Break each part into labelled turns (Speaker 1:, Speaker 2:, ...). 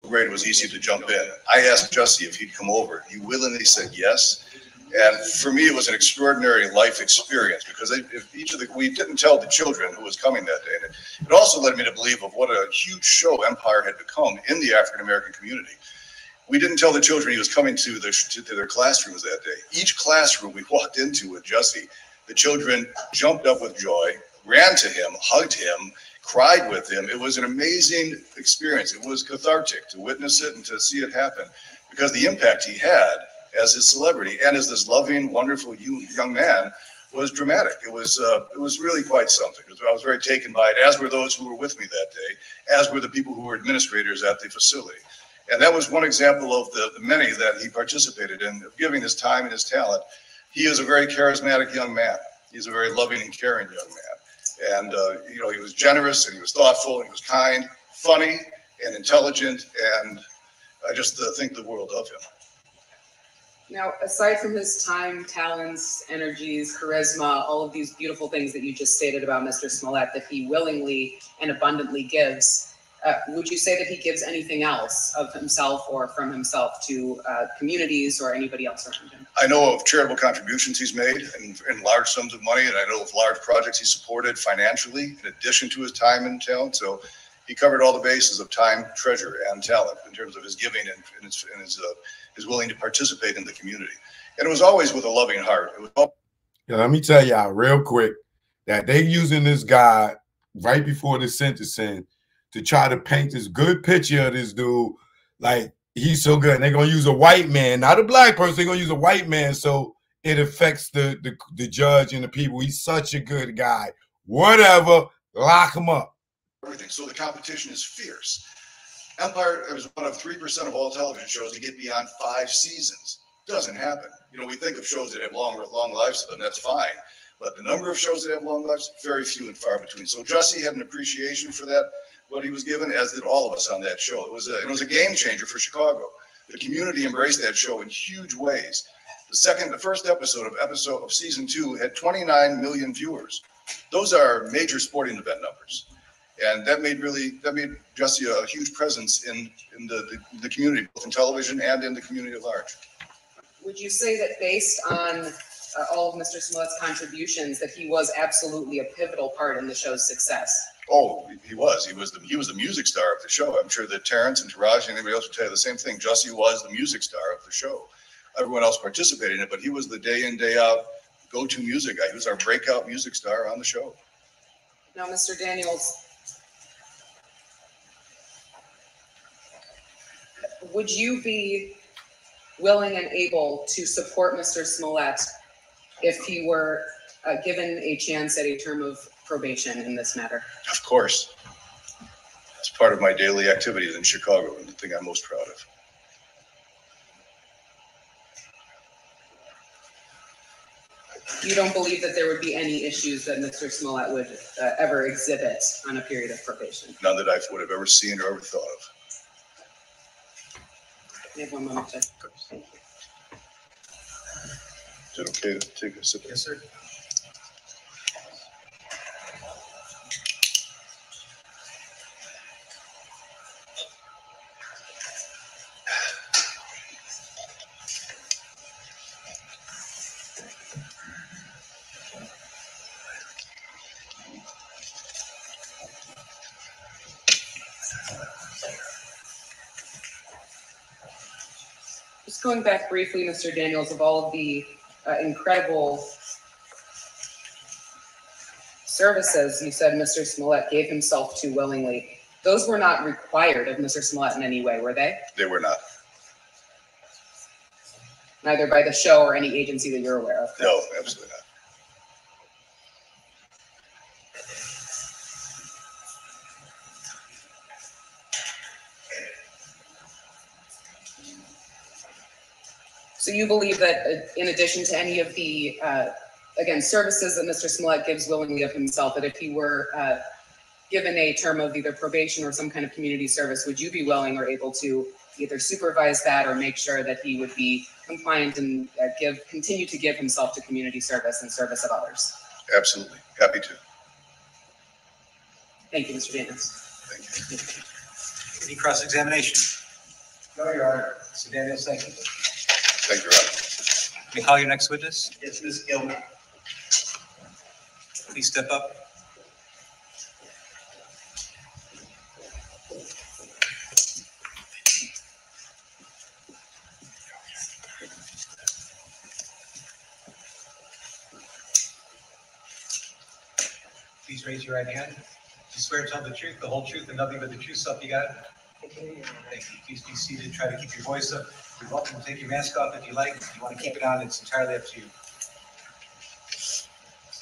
Speaker 1: great it was easy to jump in. I asked Jussie if he'd come over. He willingly said yes. And for me, it was an extraordinary life experience because we didn't tell the children who was coming that day. And it also led me to believe of what a huge show Empire had become in the African-American community. We didn't tell the children he was coming to their classrooms that day. Each classroom we walked into with Jussie, the children jumped up with joy, ran to him, hugged him, cried with him. It was an amazing experience. It was cathartic to witness it and to see it happen because the impact he had as his celebrity and as this loving, wonderful young man was dramatic. It was really quite something. I was very taken by it, as were those who were with me that day, as were the people who were administrators at the facility. And that was one example of the many that he participated in, giving his time and his talent. He is a very charismatic young man. He's a very loving and caring young man. And, you know, he was generous and he was thoughtful and he was kind, funny and intelligent. And I just think the world of him.
Speaker 2: Now, aside from his time, talents, energies, charisma, all of these beautiful things that you just stated about Mr. Smollett that he willingly and abundantly gives, would you say that he gives anything else of himself or from himself to communities or anybody else around him? I know of charitable contributions he's made in large sums of money, and I know of large projects he supported financially in addition to his time and talent. So he covered all the bases of time, treasure, and talent in terms of his giving and his willing to participate in the community. And it was always with a loving heart. It was
Speaker 3: yeah, let me tell y'all real quick that they using this guy right before the sentencing to try to paint this good picture of this dude like he's so good. And they're going to use a white man, not a black person. They're going to use a white man so it affects the judge and the people. He's such a good guy. Whatever, lock him up.
Speaker 1: Everything. So the competition is fierce. Empire is one of 3% of all television shows to get beyond 5 seasons. Doesn't happen. You know, we think of shows that have long lives to them. That's fine. But the number of shows that have long lives, very few and far between. So Jussie had an appreciation for that, what he was given, as did all of us on that show. It was a game changer for Chicago. The community embraced that show in huge ways. The first episode of season 2 had 29 million viewers. Those are major sporting event numbers. And that made Jussie a huge presence in the community, both in television and in the community at large.
Speaker 2: Would you say that based on all of Mr. Smollett's contributions, that he was absolutely a pivotal part in the show's success?
Speaker 1: Oh, he was. He was the music star of the show. I'm sure that Terrence and Taraji and anybody else would tell you the same thing. Jussie was the music star of the show. Everyone else participated in it, but he was the day in, day out go-to music guy. He was our breakout music star on the show.
Speaker 2: Now, Mr. Daniels, would you be willing and able to support Mr. Smollett if he were given a chance at a term of probation in this matter?
Speaker 1: Of course. It's part of my daily activities in Chicago and the thing I'm most proud of.
Speaker 2: You don't believe that there would be any issues that Mr. Smollett would ever exhibit on a period of probation?
Speaker 1: None that I would have ever seen or ever thought of.
Speaker 2: You have 1 moment, Judge. Thank you.
Speaker 1: Is it okay to take a sip?
Speaker 4: Yes, sir.
Speaker 2: Just going back briefly, Mr. Daniels, of all of the incredible services you said Mr. Smollett gave himself to willingly, those were not required of Mr. Smollett in any way, were they?
Speaker 1: They were not.
Speaker 2: Neither by the show or any agency that you're aware of?
Speaker 1: No, absolutely not.
Speaker 2: So you believe that in addition to any of the, again, services that Mr. Smollett gives willingly of himself, that if he were given a term of either probation or some kind of community service, would you be willing or able to either supervise that or make sure that he would be compliant and continue to give himself to community service and service of others?
Speaker 1: Absolutely. Happy to.
Speaker 2: Thank you, Mr. Daniels.
Speaker 1: Thank you.
Speaker 4: Any cross-examination? No, Your Honor. Mr. Daniels, thank you.
Speaker 1: Thank you, Your Honor.
Speaker 4: May I call your next witness?
Speaker 5: Yes, Ms. Gilman.
Speaker 4: Please step up. Please raise your right hand. You swear to tell the truth, the whole truth, and nothing but the truth, so help you God? Thank you. Please be seated. Try to keep your voice up. You're welcome to take your mask off if you like. If you want to keep it on, it's entirely up to you.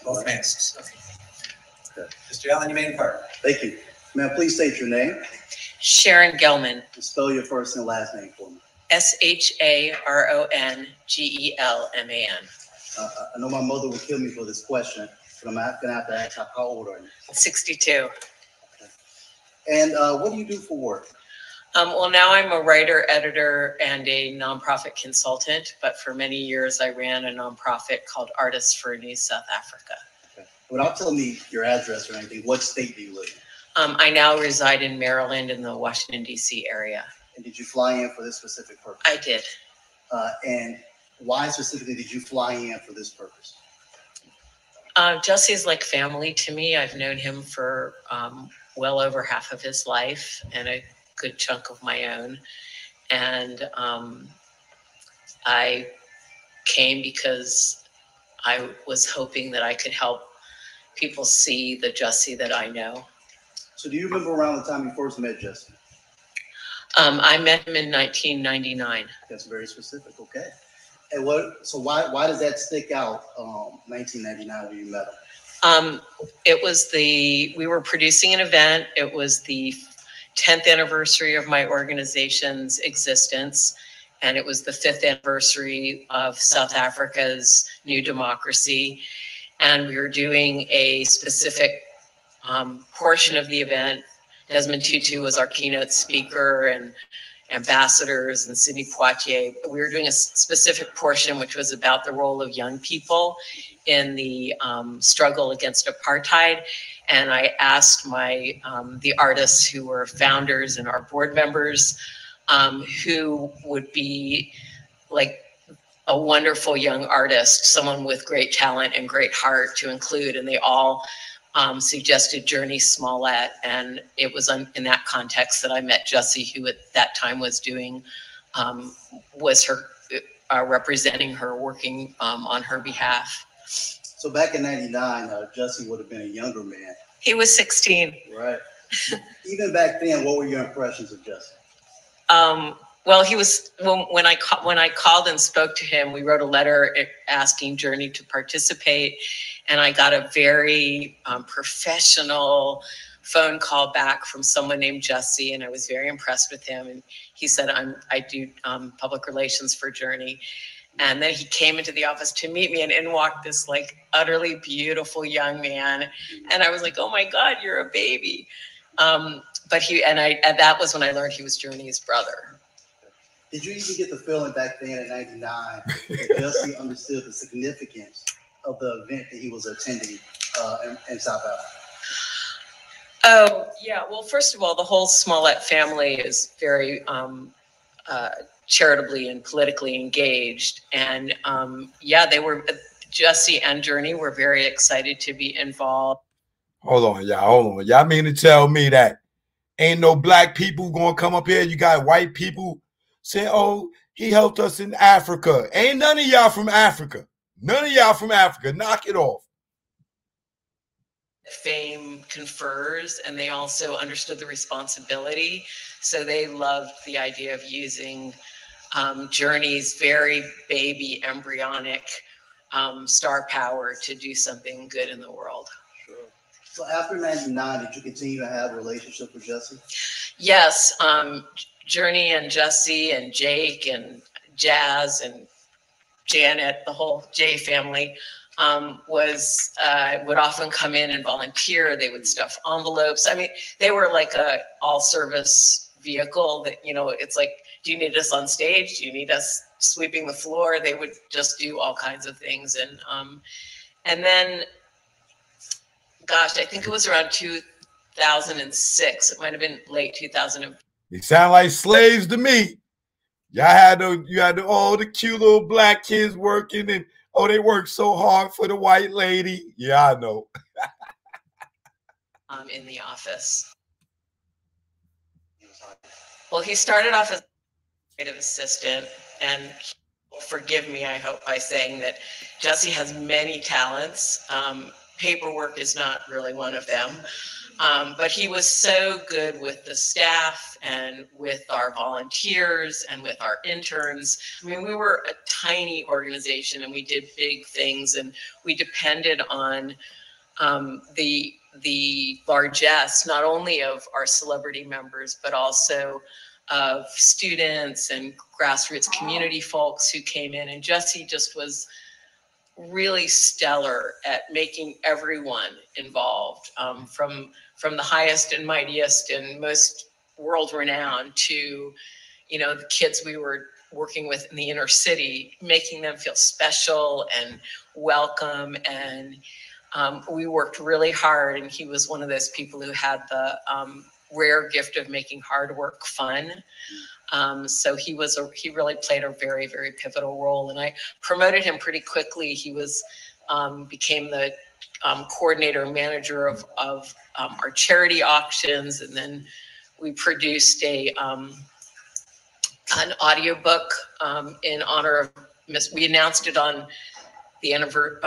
Speaker 4: Both masks.
Speaker 5: Okay.
Speaker 4: Mr. Allen, you may depart.
Speaker 5: Thank you. Ma'am, please state your name
Speaker 6: Sharon Gelman,
Speaker 5: and spell your first and last name for me.
Speaker 6: SharonGelman.
Speaker 5: I know my mother would kill me for this question, but I'm not gonna have to ask how old are you?
Speaker 6: 62.
Speaker 5: And what do you do for work?
Speaker 6: Well, now I'm a writer, editor, and a nonprofit consultant, but for many years I ran a nonprofit called Artists for a New South Africa.
Speaker 5: Okay. Without telling me your address or anything, what state do you live in?
Speaker 6: I now reside in Maryland in the Washington, D.C. area.
Speaker 5: And did you fly in for this specific purpose?
Speaker 6: I did.
Speaker 5: And why specifically did you fly in for this purpose?
Speaker 6: Jussie is like family to me. I've known him for well over half of his life and a good chunk of my own. And I came because I was hoping that I could help people see the Jussie that I know.
Speaker 5: So do you remember around the time you first met Jussie?
Speaker 6: I met him in 1999.
Speaker 5: That's very specific, okay. And why does that stick out, 1999 when you met him?
Speaker 6: We were producing an event. It was the 10th anniversary of my organization's existence. And it was the 5th anniversary of South Africa's new democracy. And we were doing a specific portion of the event. Desmond Tutu was our keynote speaker and ambassadors and Sidney Poitier. We were doing a specific portion which was about the role of young people in the struggle against apartheid. And I asked the artists who were founders and our board members who would be like a wonderful young artist, someone with great talent and great heart to include. And they all suggested Jussie Smollett, and it was in that context that I met Jussie, who at that time was representing her, working on her behalf.
Speaker 5: So back in '99, Jussie would have been a younger man.
Speaker 6: He was 16.
Speaker 5: Right. Even back then, what were your impressions of Jussie?
Speaker 6: Well, he was when I called and spoke to him. We wrote a letter asking Journey to participate, and I got a very professional phone call back from someone named Jussie, and I was very impressed with him. And he said, I do public relations for Journey. And then he came into the office to meet me, and in walked this like utterly beautiful young man. And I was like, oh my God, you're a baby. And that was when I learned he was Journey's brother.
Speaker 5: Did you even get the feeling back then in '99 that Jussie understood the significance of the event that he was attending in South Africa?
Speaker 6: Oh, yeah. Well, first of all, the whole Smollett family is very charitably and politically engaged. And Jussie and Journey were very excited to be involved.
Speaker 3: Hold on, y'all. Y'all mean to tell me that ain't no black people gonna come up here? You got white people saying, oh, he helped us in Africa. Ain't none of y'all from Africa. None of y'all from Africa. Knock it off.
Speaker 6: Fame confers, and they also understood the responsibility. So they loved the idea of using Journey's very baby embryonic star power to do something good in the world.
Speaker 5: Sure. So after '99, did you continue to have a relationship with Jussie?
Speaker 6: Yes. Journey and Jussie and Jake and Jazz and Janet, the whole J family, would often come in and volunteer. They would stuff envelopes. I mean, they were like a all-service vehicle that, it's like, do you need us on stage? Do you need us sweeping the floor? They would just do all kinds of things. And then, gosh, I think it was around 2006. It might have been late 2000.
Speaker 3: They sound like slaves to me. you had the cute little black kids working, and they work so hard for the white lady. Yeah, I know.
Speaker 6: In the office. Well, he started off as administrative assistant, and forgive me, I hope, by saying that Jussie has many talents. Paperwork is not really one of them. But he was so good with the staff and with our volunteers and with our interns. I mean, we were a tiny organization and we did big things, and we depended on the largesse, not only of our celebrity members, but also of students and grassroots community folks who came in. And Jussie just was really stellar at making everyone involved, from the highest and mightiest and most world renowned to, the kids we were working with in the inner city, making them feel special and welcome. And we worked really hard, and he was one of those people who had the rare gift of making hard work fun. So he really played a very, very pivotal role, and I promoted him pretty quickly. He became the coordinator and manager of our charity auctions, and then we produced an audiobook in honor of we announced it on Mr.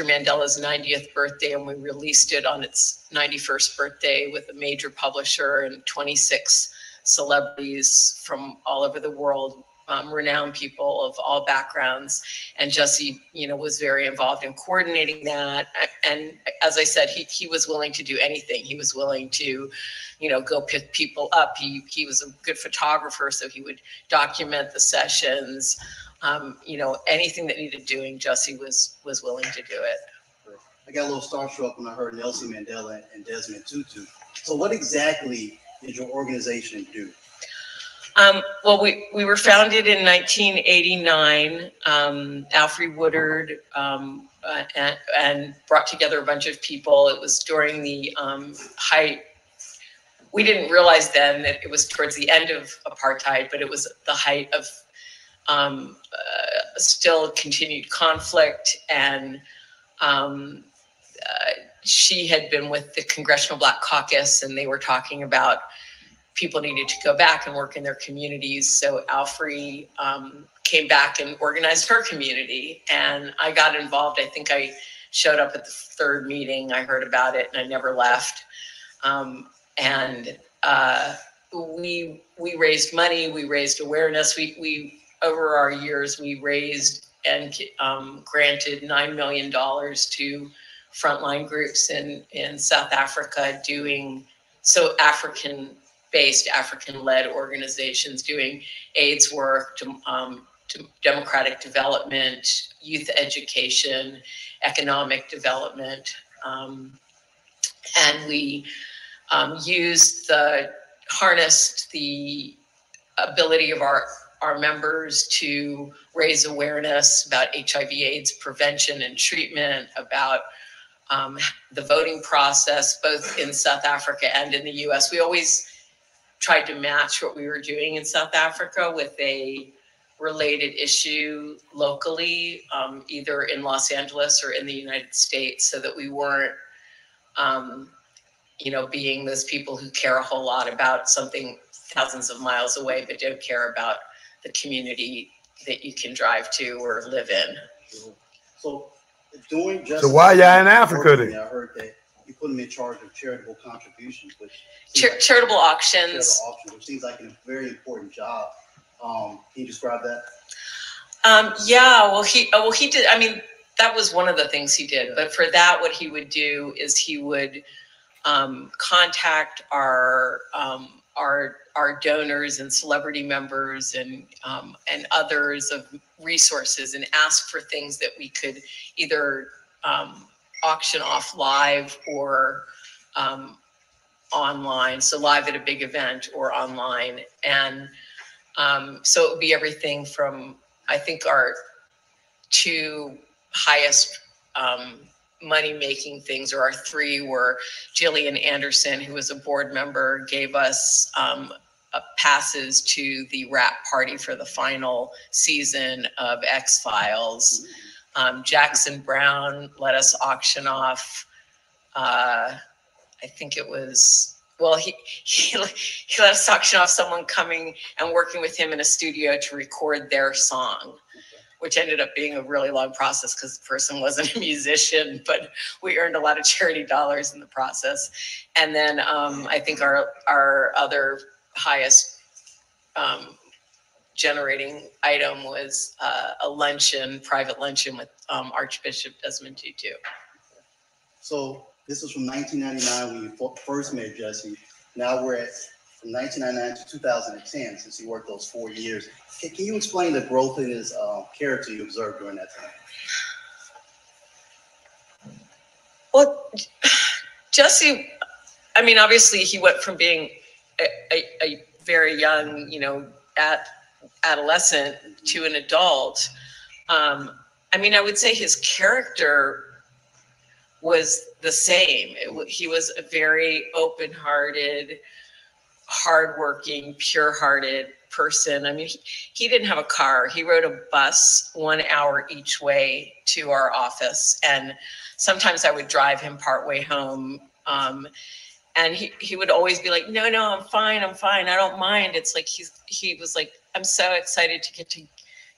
Speaker 6: Mandela's 90th birthday, and we released it on its 91st birthday with a major publisher and 26 celebrities from all over the world, renowned people of all backgrounds. And Jussie, was very involved in coordinating that. And as I said, he was willing to do anything. He was willing to, go pick people up. He was a good photographer, so he would document the sessions. Anything that needed doing, Jussie was willing to do it.
Speaker 5: I got a little starstruck when I heard Nelson Mandela and Desmond Tutu. So what exactly did your organization do?
Speaker 6: Well, we were founded in 1989. Alfre Woodard and brought together a bunch of people. It was during the height. We didn't realize then that it was towards the end of apartheid, but it was the height of still continued conflict. And she had been with the Congressional Black Caucus, and they were talking about people needed to go back and work in their communities. So Alfre came back and organized her community, and I got involved. I think I showed up at the third meeting. I heard about it and I never left. We raised money, we raised awareness. We over our years, we raised and granted $9 million to frontline groups in South Africa African-based, African-led organizations doing AIDS work, to democratic development, youth education, economic development. And we harnessed the ability of our members to raise awareness about HIV/AIDS prevention and treatment, about the voting process, both in South Africa and in the US. We always tried to match what we were doing in South Africa with a related issue locally, either in Los Angeles or in the United States, so that we weren't, being those people who care a whole lot about something thousands of miles away, but don't care about the community that you can drive to or live in.
Speaker 5: So doing
Speaker 3: So why y'all in Africa then?
Speaker 5: I heard that you put them in charge of charitable contributions, which
Speaker 6: charitable auctions.
Speaker 5: Charitable auctions, which seems like a very important job. Can you describe that?
Speaker 6: He did. I mean, that was one of the things he did. But for that, what he would do is he would contact our donors and celebrity members and others of resources, and ask for things that we could either auction off live or online. So live at a big event or online. And so it would be everything from, I think our two highest money-making things, or our three, were Jillian Anderson, who was a board member, gave us passes to the wrap party for the final season of X-Files. Jackson Brown let us auction off, I think it was, well, he let us auction off someone coming and working with him in a studio to record their song, which ended up being a really long process because the person wasn't a musician, but we earned a lot of charity dollars in the process. And then I think our other highest generating item was a luncheon, private luncheon with Archbishop Desmond Tutu.
Speaker 5: So this was from 1999 when you first met Jussie. Now we're at from 1999 to 2010, since you worked those 4 years. Can you explain the growth in his character you observed during that time?
Speaker 6: Well, Jussie, I mean, obviously he went from being a very young, adolescent to an adult. I mean, I would say his character was the same. He was a very open-hearted, hardworking, pure-hearted person. I mean, he didn't have a car. He rode a bus 1 hour each way to our office. And sometimes I would drive him partway home. And he would always be like, no, I'm fine. I don't mind. It's like he was like, I'm so excited to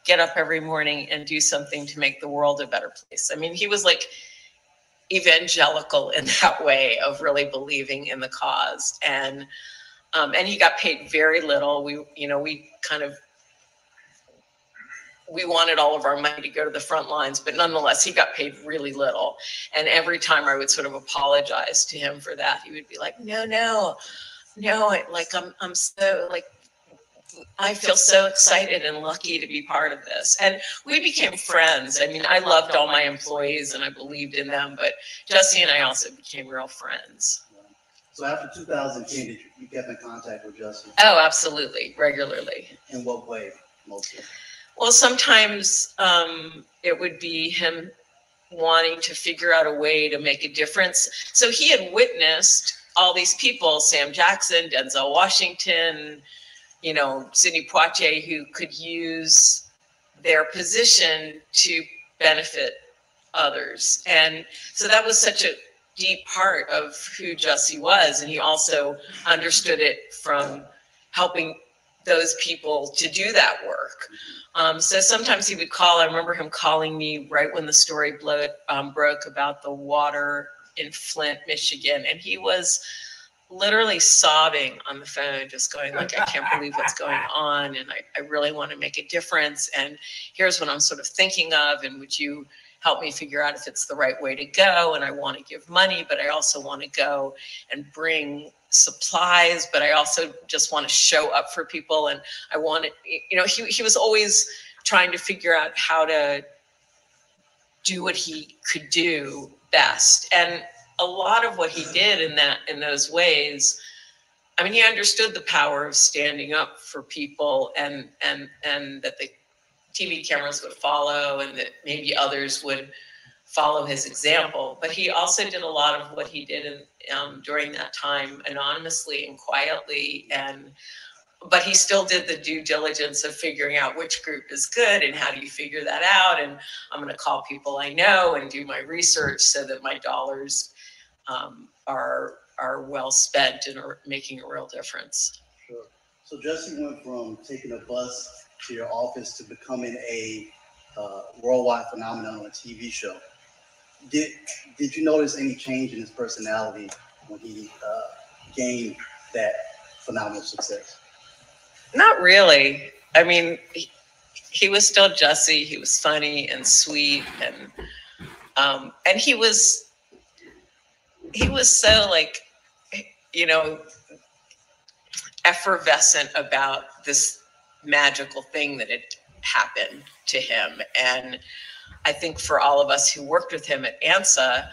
Speaker 6: get up every morning and do something to make the world a better place. I mean, he was like evangelical in that way of really believing in the cause. And he got paid very little. We wanted all of our money to go to the front lines, but nonetheless, he got paid really little. And every time I would sort of apologize to him for that, he would be like, no, like I'm so like, I feel so excited and lucky to be part of this. And we became friends. I mean, I loved all my employees and I believed in them, but Jussie and I also became real friends.
Speaker 5: So after 2010, did you get in contact with Jussie?
Speaker 6: Oh, absolutely, regularly.
Speaker 5: In what way, mostly?
Speaker 6: Well, sometimes it would be him wanting to figure out a way to make a difference. So he had witnessed all these people, Sam Jackson, Denzel Washington, Sidney Poitier, who could use their position to benefit others. And so that was such a deep part of who Jussie was. And he also understood it from helping those people to do that work. So sometimes he would call. I remember him calling me right when the story broke about the water in Flint, Michigan. And he was literally sobbing on the phone, just going like, I can't believe what's going on. And I really want to make a difference. And here's what I'm sort of thinking of. And would you help me figure out if it's the right way to go? And I want to give money, but I also want to go and bring supplies, but I also just want to show up for people. And I want to, he was always trying to figure out how to do what he could do best. And a lot of what he did in those ways, I mean, he understood the power of standing up for people and that the TV cameras would follow and that maybe others would follow his example. But he also did a lot of what he did during that time anonymously and quietly. But he still did the due diligence of figuring out which group is good and how do you figure that out. And I'm going to call people I know and do my research so that my dollars are well spent and are making a real difference.
Speaker 5: Sure. So Jussie went from taking a bus to your office to becoming a worldwide phenomenon on a TV show. Did you notice any change in his personality when he gained that phenomenal success?
Speaker 6: Not really. I mean, he was still Jussie. He was funny and sweet, and he was so like, effervescent about this magical thing that had happened to him. And I think for all of us who worked with him at ANSA,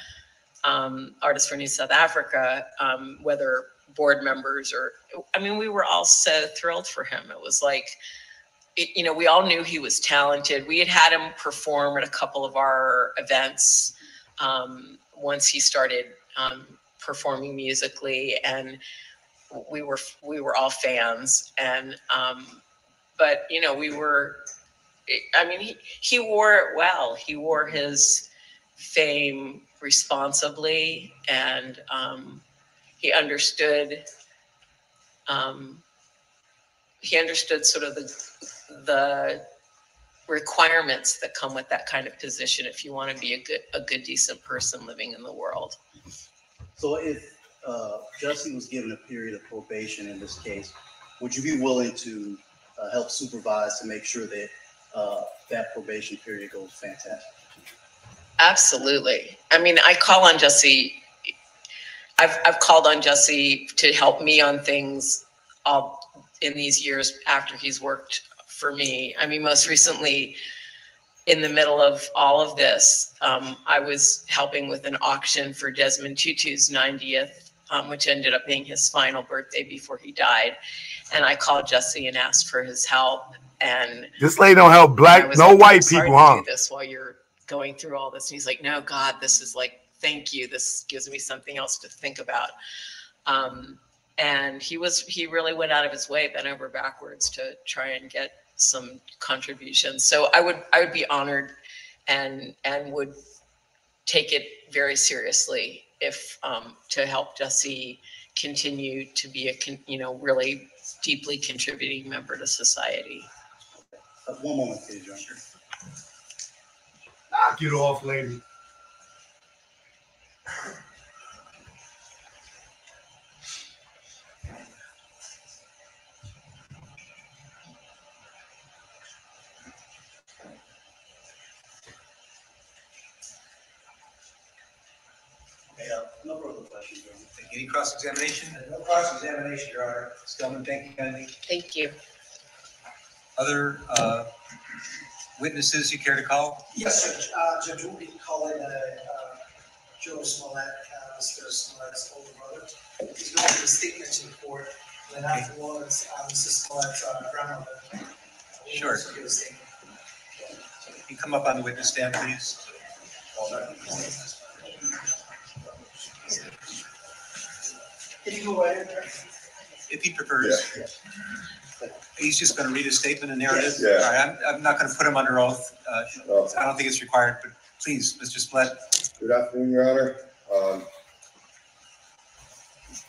Speaker 6: Artists for New South Africa, whether board members we were all so thrilled for him. It was like, we all knew he was talented. We had him perform at a couple of our events once he started performing musically. And we were all fans, and but you know, I mean, he wore it well. He wore his fame responsibly, and he understood sort of the requirements that come with that kind of position if you want to be a good decent person living in the world.
Speaker 5: So if Jussie was given a period of probation in this case, would you be willing to help supervise to make sure that that probation period goes fantastic?
Speaker 6: Absolutely. I mean, I call on Jussie. I've called on Jussie to help me on things in these years after he's worked for me. I mean, most recently, in the middle of all of this, I was helping with an auction for Desmond Tutu's 90th, which ended up being his final birthday before he died. And I called Jussie and asked for his help. And
Speaker 3: this lady don't help black, no white people, huh?
Speaker 6: Do this while you're going through all this. And he's like, no, God, this is like, thank you. This gives me something else to think about. And he really went out of his way, bent over backwards to try and get some contributions. So I would be honored and would take it very seriously if to help Jussie continue to be a really deeply contributing member to society.
Speaker 5: One moment, please, John.
Speaker 3: Knock it off, lady.
Speaker 5: No further questions, Your Honor.
Speaker 4: Any cross-examination? No cross-examination, Your Honor. Stillman, thank you, Kennedy.
Speaker 6: Thank you.
Speaker 4: Other witnesses you care to call?
Speaker 7: Yes, Judge. Judge, we'll be calling Joe Smollett, Mr. Smollett's older brother. He's going to the statements in court, and then afterwards, Mrs. Smollett's grandmother.
Speaker 4: Sure. You come up on the witness stand, please.
Speaker 7: Can you go ahead?
Speaker 4: If he prefers.
Speaker 1: Yeah.
Speaker 4: He's just going to read a statement and narrative.
Speaker 1: Yeah.
Speaker 4: All right, I'm not going to put him under oath. I don't think it's required, but please, Mr. Smollett.
Speaker 1: Good afternoon, Your Honor.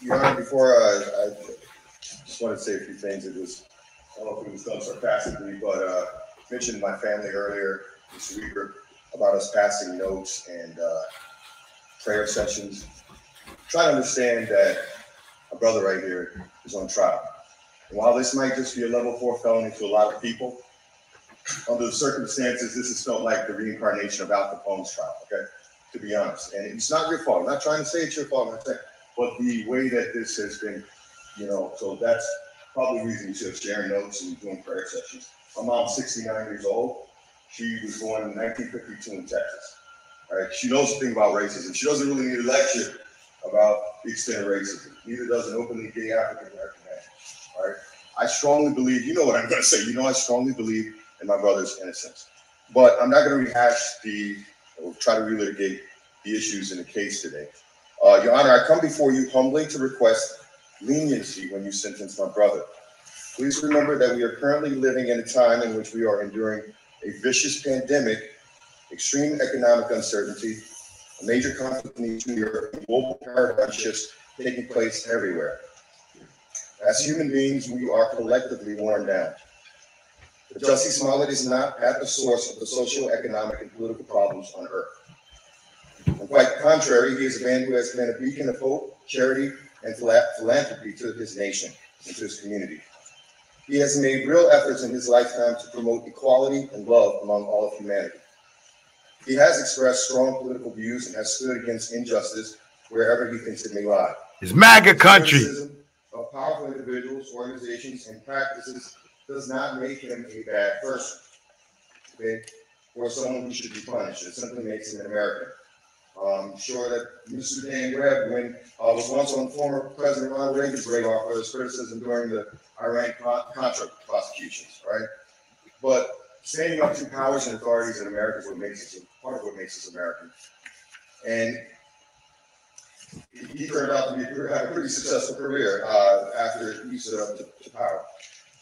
Speaker 1: Your Honor, before I just want to say a few things. I don't know if it was done sarcastically, but mentioned my family earlier this week about us passing notes and prayer sessions. Try to understand that a brother right here is on trial. And while this might just be a level 4 felony to a lot of people, under the circumstances, this has felt like the reincarnation of Al Capone's trial, okay? To be honest. And it's not your fault. I'm not trying to say it's your fault, but the way that this has been, so that's probably the reason you should sharing notes and doing prayer sessions. My mom's 69 years old. She was born in 1952 in Texas. All right? She knows a thing about racism. She doesn't really need a lecture about the extent of racism. Neither does an openly gay African-American man. All right? I strongly believe, you know what I'm going to say, I strongly believe in my brother's innocence. But I'm not going to rehash or try to relitigate the issues in the case today. Your Honor, I come before you humbly to request leniency when you sentence my brother. Please remember that we are currently living in a time in which we are enduring a vicious pandemic, extreme economic uncertainty, a major conflict in Eastern Europe, and global paradigm shifts taking place everywhere. As human beings, we are collectively worn down. But Jussie Smollett is not at the source of the social, economic, and political problems on Earth. On quite the contrary, he is a man who has been a beacon of hope, charity, and philanthropy to his nation and to his community. He has made real efforts in his lifetime to promote equality and love among all of humanity. He has expressed strong political views and has stood against injustice wherever he thinks it may lie.
Speaker 3: It's MAGA country.
Speaker 1: Of powerful individuals, organizations, and practices does not make him a bad person, okay, or someone who should be punished. It simply makes him an American. I'm sure that Mr. Dan Webb, was once on former President Ronald Reagan's radar for his criticism during the Iran-Contra prosecutions, right? But standing up to powers and authorities in America is part of what makes us American. And he turned out to have a pretty successful career after he stood up to power.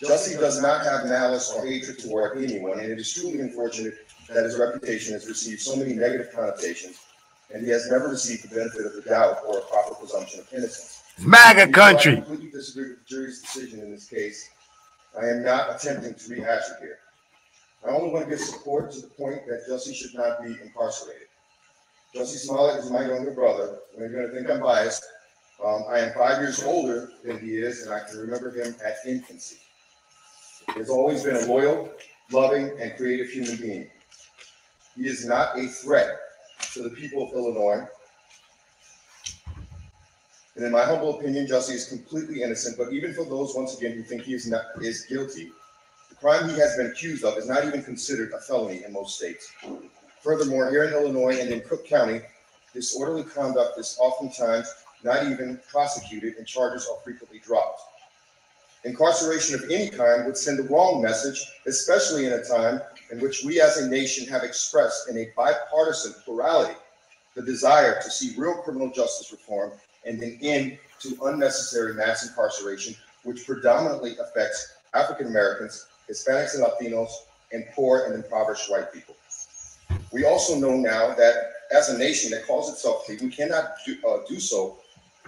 Speaker 1: Jussie does not have malice or hatred toward anyone, and it is truly unfortunate that his reputation has received so many negative connotations, and he has never received the benefit of the doubt or a proper presumption of innocence.
Speaker 3: It's MAGA country.
Speaker 1: I completely disagree with the jury's decision in this case. I am not attempting to rehash it here. I only want to give support to the point that Jussie should not be incarcerated. Jussie Smollett is my younger brother, and you're going to think I'm biased. I am 5 years older than he is, and I can remember him at infancy. He has always been a loyal, loving, and creative human being. He is not a threat to the people of Illinois. And in my humble opinion, Jussie is completely innocent, but even for those, once again, who think he is guilty, the crime he has been accused of is not even considered a felony in most states. Furthermore, here in Illinois and in Cook County, disorderly conduct is oftentimes not even prosecuted and charges are frequently dropped. Incarceration of any kind would send the wrong message, especially in a time in which we as a nation have expressed in a bipartisan plurality the desire to see real criminal justice reform and an end to unnecessary mass incarceration, which predominantly affects African Americans, Hispanics and Latinos, and poor and impoverished white people. We also know now that as a nation that calls itself free, we cannot do so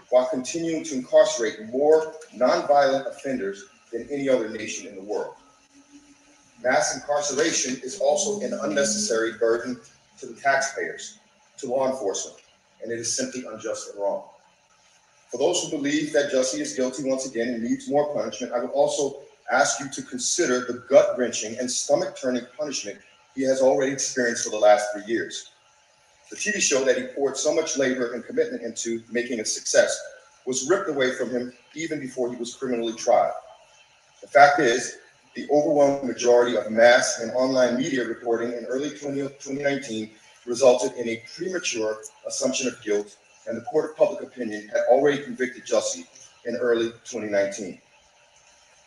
Speaker 1: while continuing to incarcerate more nonviolent offenders than any other nation in the world. Mass incarceration is also an unnecessary burden to the taxpayers, to law enforcement, and it is simply unjust and wrong. For those who believe that Jussie is guilty once again and needs more punishment, I would also ask you to consider the gut-wrenching and stomach-turning punishment he has already experienced for the last 3 years. The TV show that he poured so much labor and commitment into making a success was ripped away from him even before he was criminally tried. The fact is, the overwhelming majority of mass and online media reporting in early 2019 resulted in a premature assumption of guilt, and the court of public opinion had already convicted Jussie in early 2019.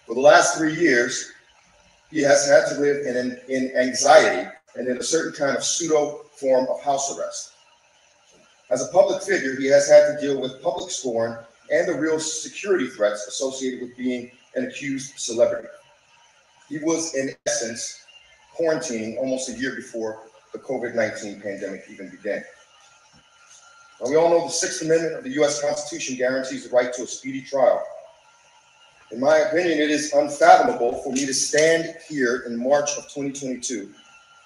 Speaker 1: For the last 3 years, he has had to live in anxiety and in a certain kind of pseudo form of house arrest. As a public figure, he has had to deal with public scorn and the real security threats associated with being an accused celebrity. He was, in essence, quarantining almost a year before the COVID-19 pandemic even began. Now, we all know the Sixth Amendment of the U.S. Constitution guarantees the right to a speedy trial. In my opinion, it is unfathomable for me to stand here in March of 2022,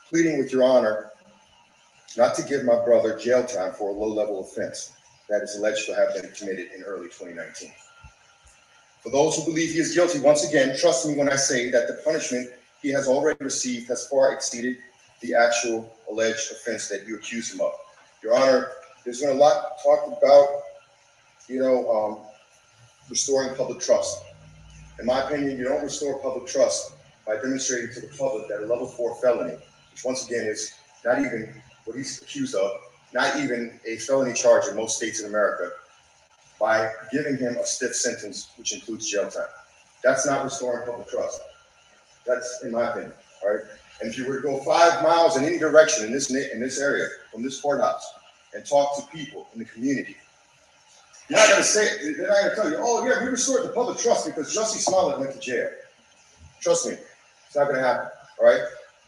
Speaker 1: pleading with your honor not to give my brother jail time for a low-level offense that is alleged to have been committed in early 2019. For those who believe he is guilty, once again, trust me when I say that the punishment he has already received has far exceeded the actual alleged offense that you accuse him of. Your honor, there's been a lot talked about, restoring public trust. In my opinion, you don't restore public trust by demonstrating to the public that a level 4 felony, which once again is not even what he's accused of, not even a felony charge in most states in America, by giving him a stiff sentence, which includes jail time. That's not restoring public trust. That's in my opinion, all right? And if you were to go 5 miles in any direction in this area, from this courthouse, and talk to people in the community, you're not going to say it. They're not going to tell you, oh, yeah, we restored the public trust because Jussie Smollett went to jail. Trust me, it's not going to happen, all right?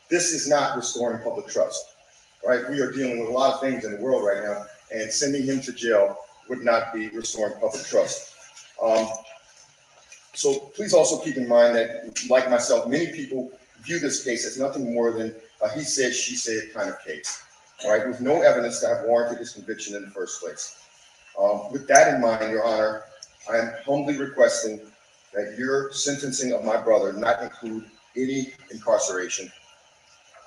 Speaker 1: This is not restoring public trust, all right? We are dealing with a lot of things in the world right now, and sending him to jail would not be restoring public trust. So please also keep in mind that, like myself, many people view this case as nothing more than a he said, she said kind of case, all right, with no evidence to have warranted his conviction in the first place. With that in mind, Your Honor, I am humbly requesting that your sentencing of my brother not include any incarceration.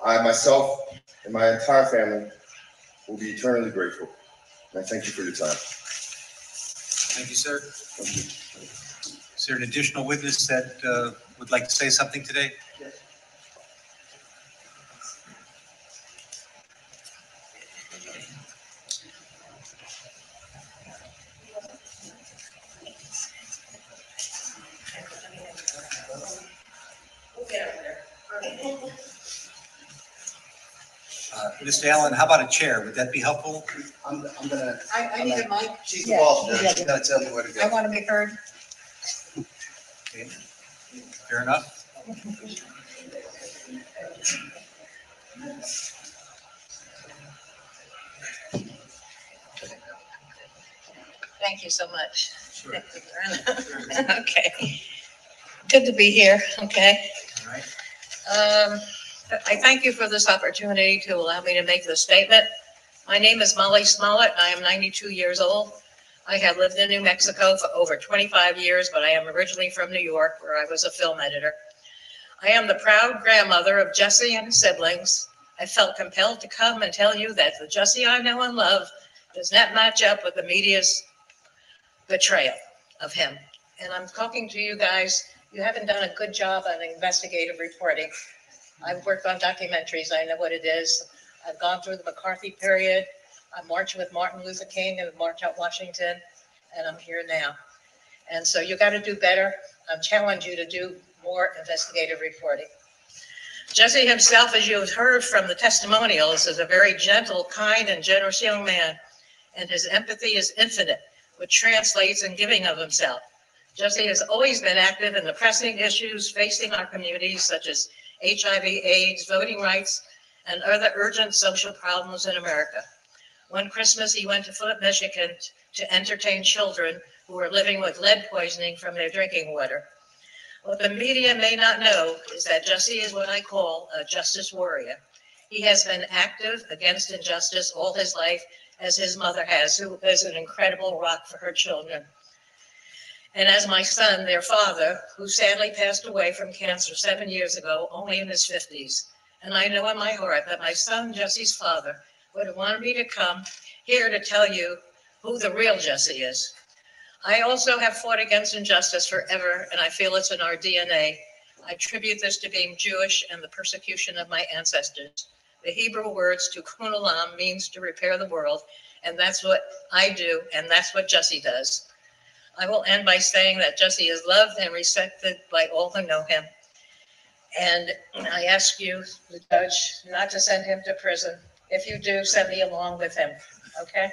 Speaker 1: I myself and my entire family will be eternally grateful. And I thank you for your time.
Speaker 4: Thank you, sir.
Speaker 1: Thank you.
Speaker 4: Is there an additional witness that would like to say something today?
Speaker 5: Yes.
Speaker 4: Mr. Allen, how about a chair? Would that be helpful?
Speaker 5: I'm gonna.
Speaker 2: I need a mic.
Speaker 5: She's the boss, Judge. You gotta tell me where to go.
Speaker 8: I want to be heard.
Speaker 4: Okay. Fair enough.
Speaker 8: Thank you so much.
Speaker 4: Sure.
Speaker 8: Okay. Good to be here, okay?
Speaker 4: All right.
Speaker 8: I thank you for this opportunity to allow me to make this statement. My name is Molly Smollett. I am 92 years old. I have lived in New Mexico for over 25 years, but I am originally from New York, where I was a film editor. I am the proud grandmother of Jussie and his siblings. I felt compelled to come and tell you that the Jussie I know and love does not match up with the media's betrayal of him. And I'm talking to you guys. You haven't done a good job on investigative reporting. I've worked on documentaries. I know what it is. I've gone through the McCarthy period. I marched with Martin Luther King and March on Washington, and I'm here now. And so you got to do better. I challenge you to do more investigative reporting. Jussie himself, as you have heard from the testimonials, is a very gentle, kind, and generous young man, and his empathy is infinite, which translates in giving of himself. Jussie has always been active in the pressing issues facing our communities, such as HIV, AIDS, voting rights, and other urgent social problems in America. One Christmas, he went to Flint, Michigan to entertain children who were living with lead poisoning from their drinking water. What the media may not know is that Jussie is what I call a justice warrior. He has been active against injustice all his life, as his mother has, who is an incredible rock for her children. And as my son, their father, who sadly passed away from cancer 7 years ago, only in his 50s. And I know in my heart that my son, Jussie's father, would have wanted me to come here to tell you who the real Jussie is. I also have fought against injustice forever, and I feel it's in our DNA. I attribute this to being Jewish and the persecution of my ancestors. The Hebrew words tikkun olam means to repair the world, and that's what I do, and that's what Jussie does. I will end by saying that Jussie is loved and respected by all who know him. And I ask you, the judge, not to send him to prison. If you do, send me along with him, okay?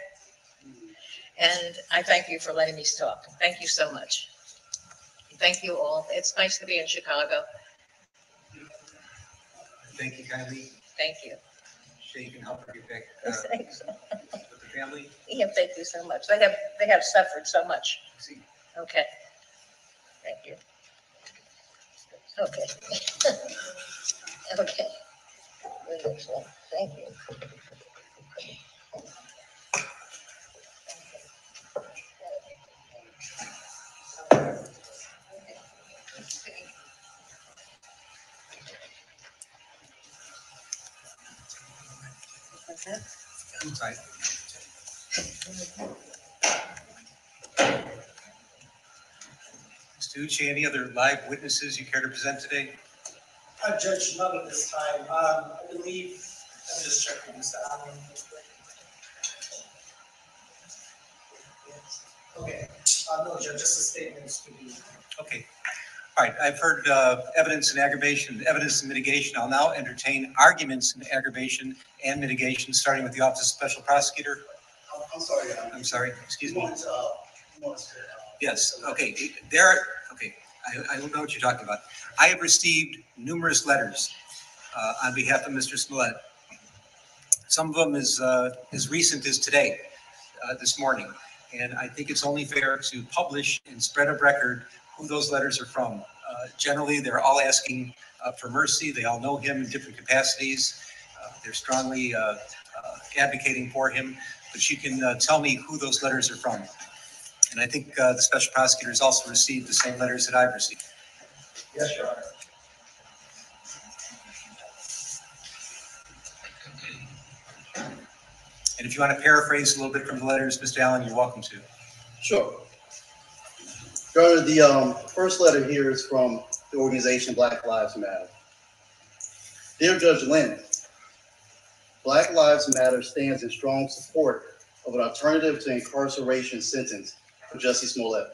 Speaker 8: And I thank you for letting me talk. Thank you so much. Thank you all. It's nice to be in Chicago.
Speaker 4: Thank you kindly.
Speaker 8: Thank you.
Speaker 4: Shay, you can help her get back
Speaker 8: Thanks.
Speaker 4: with the family.
Speaker 8: Yeah, thank you so much. They have suffered so much.
Speaker 4: See.
Speaker 8: Okay. Thank you. Okay. Okay. The next one. Thank you.
Speaker 4: I'm sorry. Mr. Uche, any other live witnesses you care to present today?
Speaker 7: Judge, none at this time. I believe, I'm just checking Mr. Allen. Okay, no, Judge, just a statement to be.
Speaker 4: Okay. All right, I've heard evidence in aggravation, evidence in mitigation. I'll now entertain arguments in aggravation and mitigation, starting with the Office of Special Prosecutor.
Speaker 5: I'm sorry.
Speaker 4: I'm sorry, excuse me.
Speaker 5: You want to,
Speaker 4: Yes, okay, okay, I don't know what you're talking about. I have received numerous letters on behalf of Mr. Smollett. Some of them as recent as today, this morning. And I think it's only fair to publish and spread of record who those letters are from. Generally, they're all asking for mercy. They all know him in different capacities. They're strongly advocating for him, but you can tell me who those letters are from. And I think the special prosecutors also received the same letters that I've received.
Speaker 7: Yes, Your Honor.
Speaker 4: And if you want to paraphrase a little bit from the letters, Mr. Allen, you're welcome to.
Speaker 5: Sure. Your Honor, the first letter here is from the organization Black Lives Matter. Dear Judge Lynn, Black Lives Matter stands in strong support of an alternative to incarceration sentence for Jussie Smollett.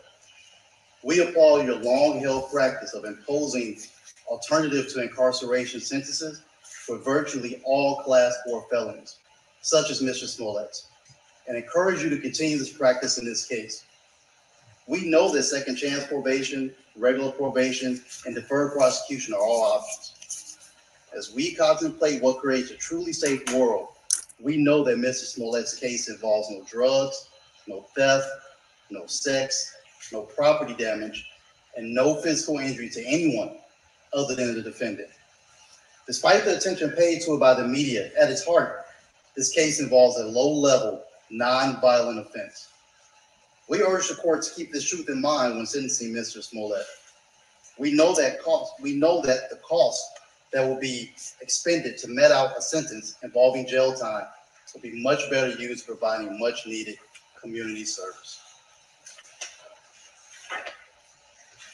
Speaker 5: We applaud your long-held practice of imposing alternative to incarceration sentences for virtually all Class 4 felonies, such as Mr. Smollett's, and encourage you to continue this practice in this case. We know that second chance probation, regular probation, and deferred prosecution are all options. As we contemplate what creates a truly safe world, we know that Mr. Smollett's case involves no drugs, no theft, no sex, no property damage, and no physical injury to anyone other than the defendant. Despite the attention paid to it by the media, at its heart, this case involves a low-level, non-violent offense. We urge the court to keep this truth in mind when sentencing Mr. Smollett. We know that the cost that will be expended to met out a sentence involving jail time will be much better used providing much needed community service.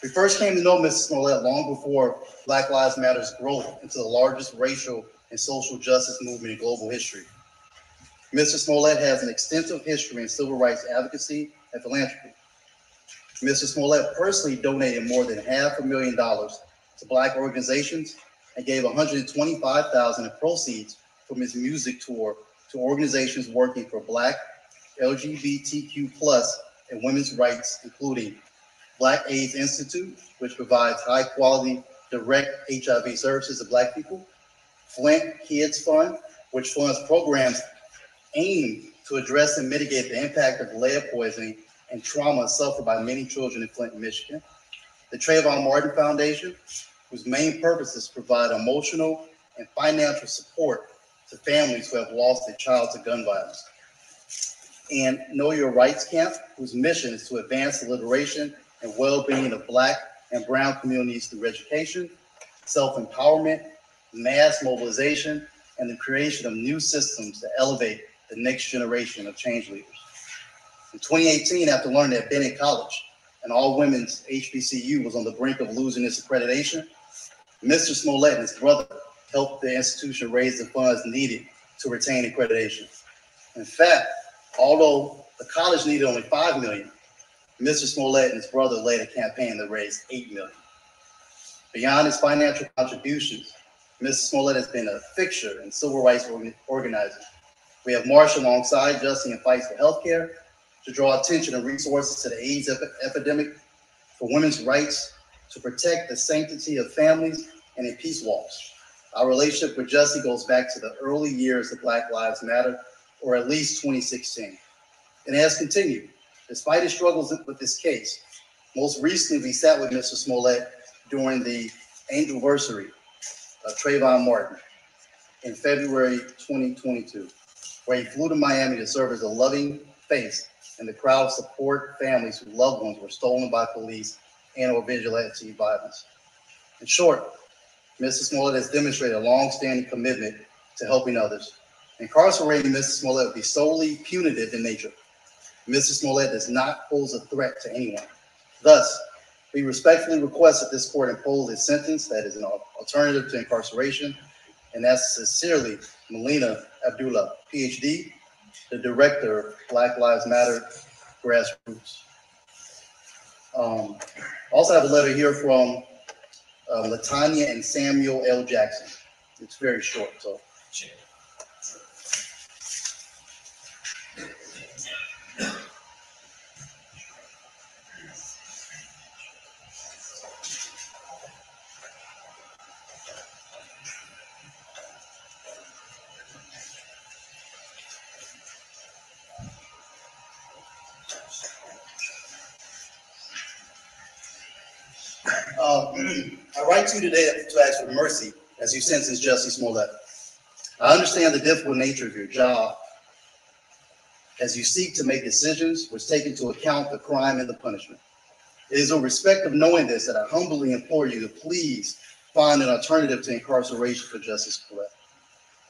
Speaker 5: We first came to know Mr. Smollett long before Black Lives Matter's growth into the largest racial and social justice movement in global history. Mr. Smollett has an extensive history in civil rights advocacy and philanthropy. Mr. Smollett personally donated more than $500,000 to Black organizations and gave $125,000 in proceeds from his music tour to organizations working for Black, LGBTQ+, and women's rights, including Black AIDS Institute, which provides high-quality, direct HIV services to Black people, Flint Kids Fund, which funds programs aimed to address and mitigate the impact of lead poisoning and trauma suffered by many children in Flint, Michigan, the Trayvon Martin Foundation, whose main purpose is to provide emotional and financial support to families who have lost a child to gun violence, and Know Your Rights Camp, whose mission is to advance the liberation and well-being of Black and Brown communities through education, self-empowerment, mass mobilization, and the creation of new systems to elevate the next generation of change leaders. In 2018, after learning that Bennett College, an all-women's HBCU, was on the brink of losing its accreditation, Mr. Smollett and his brother helped the institution raise the funds needed to retain accreditation. In fact, although the college needed only $5 million, Mr. Smollett and his brother led a campaign that raised $8 million. Beyond his financial contributions, Mr. Smollett has been a fixture in civil rights organizing. We have marched alongside Jussie in fights for healthcare, to draw attention and resources to the AIDS epidemic, for women's rights, to protect the sanctity of families, and in peace walks. Our relationship with Jussie goes back to the early years of Black Lives Matter, or at least 2016. And it has continued, despite his struggles with this case. Most recently, we sat with Mr. Smollett during the anniversary of Trayvon Martin in February 2022, where he flew to Miami to serve as a loving face in the crowd of support families whose loved ones were stolen by police and or vigilante violence. In short, Mr. Smollett has demonstrated a long-standing commitment to helping others. Incarcerating Mr. Smollett would be solely punitive in nature. Mr. Smollett does not pose a threat to anyone. Thus, we respectfully request that this court impose a sentence that is an alternative to incarceration, and that's sincerely Melina Abdullah, PhD, the director of Black Lives Matter Grassroots. Also have a letter here from Latanya and Samuel L. Jackson. It's very short, so. I write to you today to ask for mercy as you sentence Jussie Smollett. I understand the difficult nature of your job as you seek to make decisions which take into account the crime and the punishment. It is with respect of knowing this that I humbly implore you to please find an alternative to incarceration for Jussie Smollett.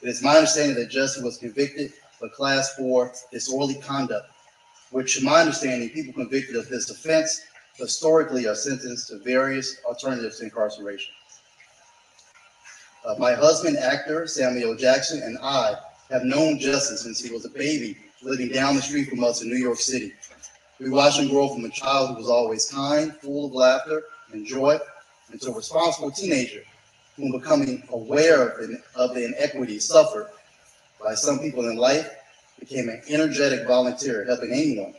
Speaker 5: It is my understanding that Jussie was convicted of Class 4 disorderly conduct, which, to my understanding, people convicted of this offense historically are sentenced to various alternatives to incarceration. My husband, actor Samuel Jackson, and I have known Jussie since he was a baby living down the street from us in New York City. We watched him grow from a child who was always kind, full of laughter and joy, into a responsible teenager who, becoming aware of the inequities suffered by some people in life, became an energetic volunteer helping anyone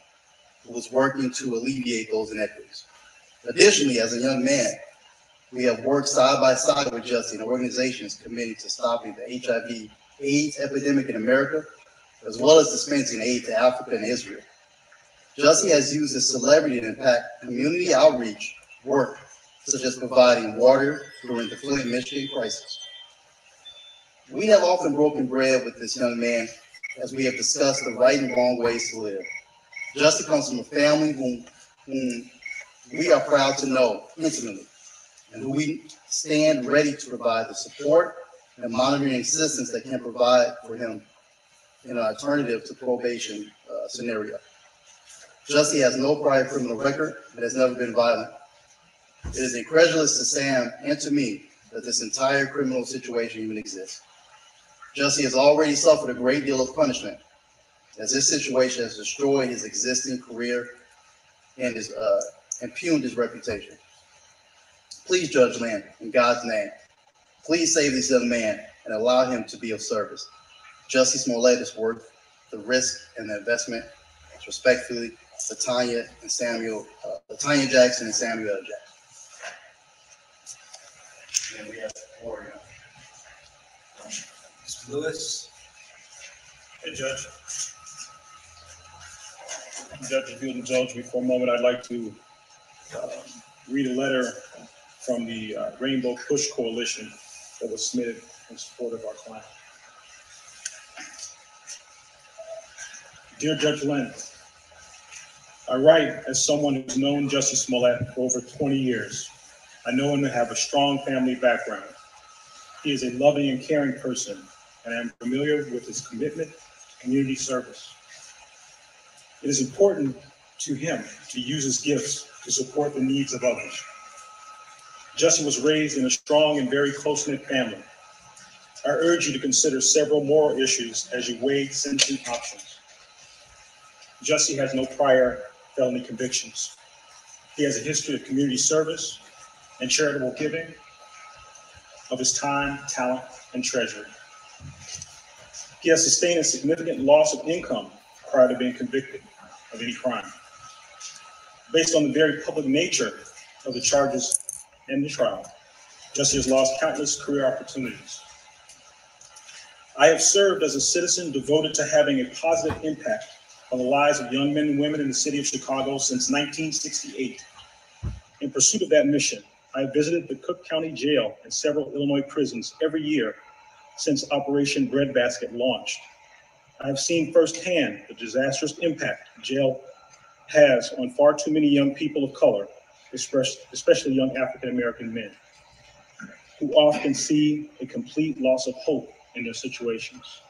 Speaker 5: who was working to alleviate those inequities. Additionally, as a young man, we have worked side by side with Jussie and organizations committed to stopping the HIV/AIDS epidemic in America, as well as dispensing aid to Africa and Israel. Jussie has used his celebrity to impact community outreach work, such as providing water during the Flint, Michigan crisis. We have often broken bread with this young man as we have discussed the right and wrong ways to live. Jussie comes from a family whom we are proud to know intimately, and who we stand ready to provide the support and monitoring assistance that can provide for him in an alternative to probation scenario. Jussie has no prior criminal record and has never been violent. It is incredulous to Sam and to me that this entire criminal situation even exists. Jussie has already suffered a great deal of punishment, as this situation has destroyed his existing career and has impugned his reputation. Please, Judge Land, in God's name, please save this young man and allow him to be of service. Jussie Smollett is worth the risk and the investment. Respectfully, Latanya Jackson and Samuel L. Jackson. And we have Oregon.
Speaker 4: Mr. Lewis.
Speaker 9: Hey, Judge. Judge, if you'll indulge me for a moment, I'd like to read a letter from the Rainbow Push Coalition that was submitted in support of our client. Dear Judge Lynn, I write as someone who's known Jussie Smollett for over 20 years. I know him to have a strong family background. He is a loving and caring person, and I am familiar with his commitment to community service. It is important to him to use his gifts to support the needs of others. Jussie was raised in a strong and very close-knit family. I urge you to consider several moral issues as you weigh sentencing options. Jussie has no prior felony convictions. He has a history of community service and charitable giving of his time, talent, and treasure. He has sustained a significant loss of income prior to being convicted of any crime. Based on the very public nature of the charges and the trial, Jussie has lost countless career opportunities. I have served as a citizen devoted to having a positive impact on the lives of young men and women in the city of Chicago since 1968. In pursuit of that mission, I have visited the Cook County Jail and several Illinois prisons every year since Operation Breadbasket launched. I have seen firsthand the disastrous impact the jail has on far too many young people of color, especially young African-American men, who often see a complete loss of hope in their situations.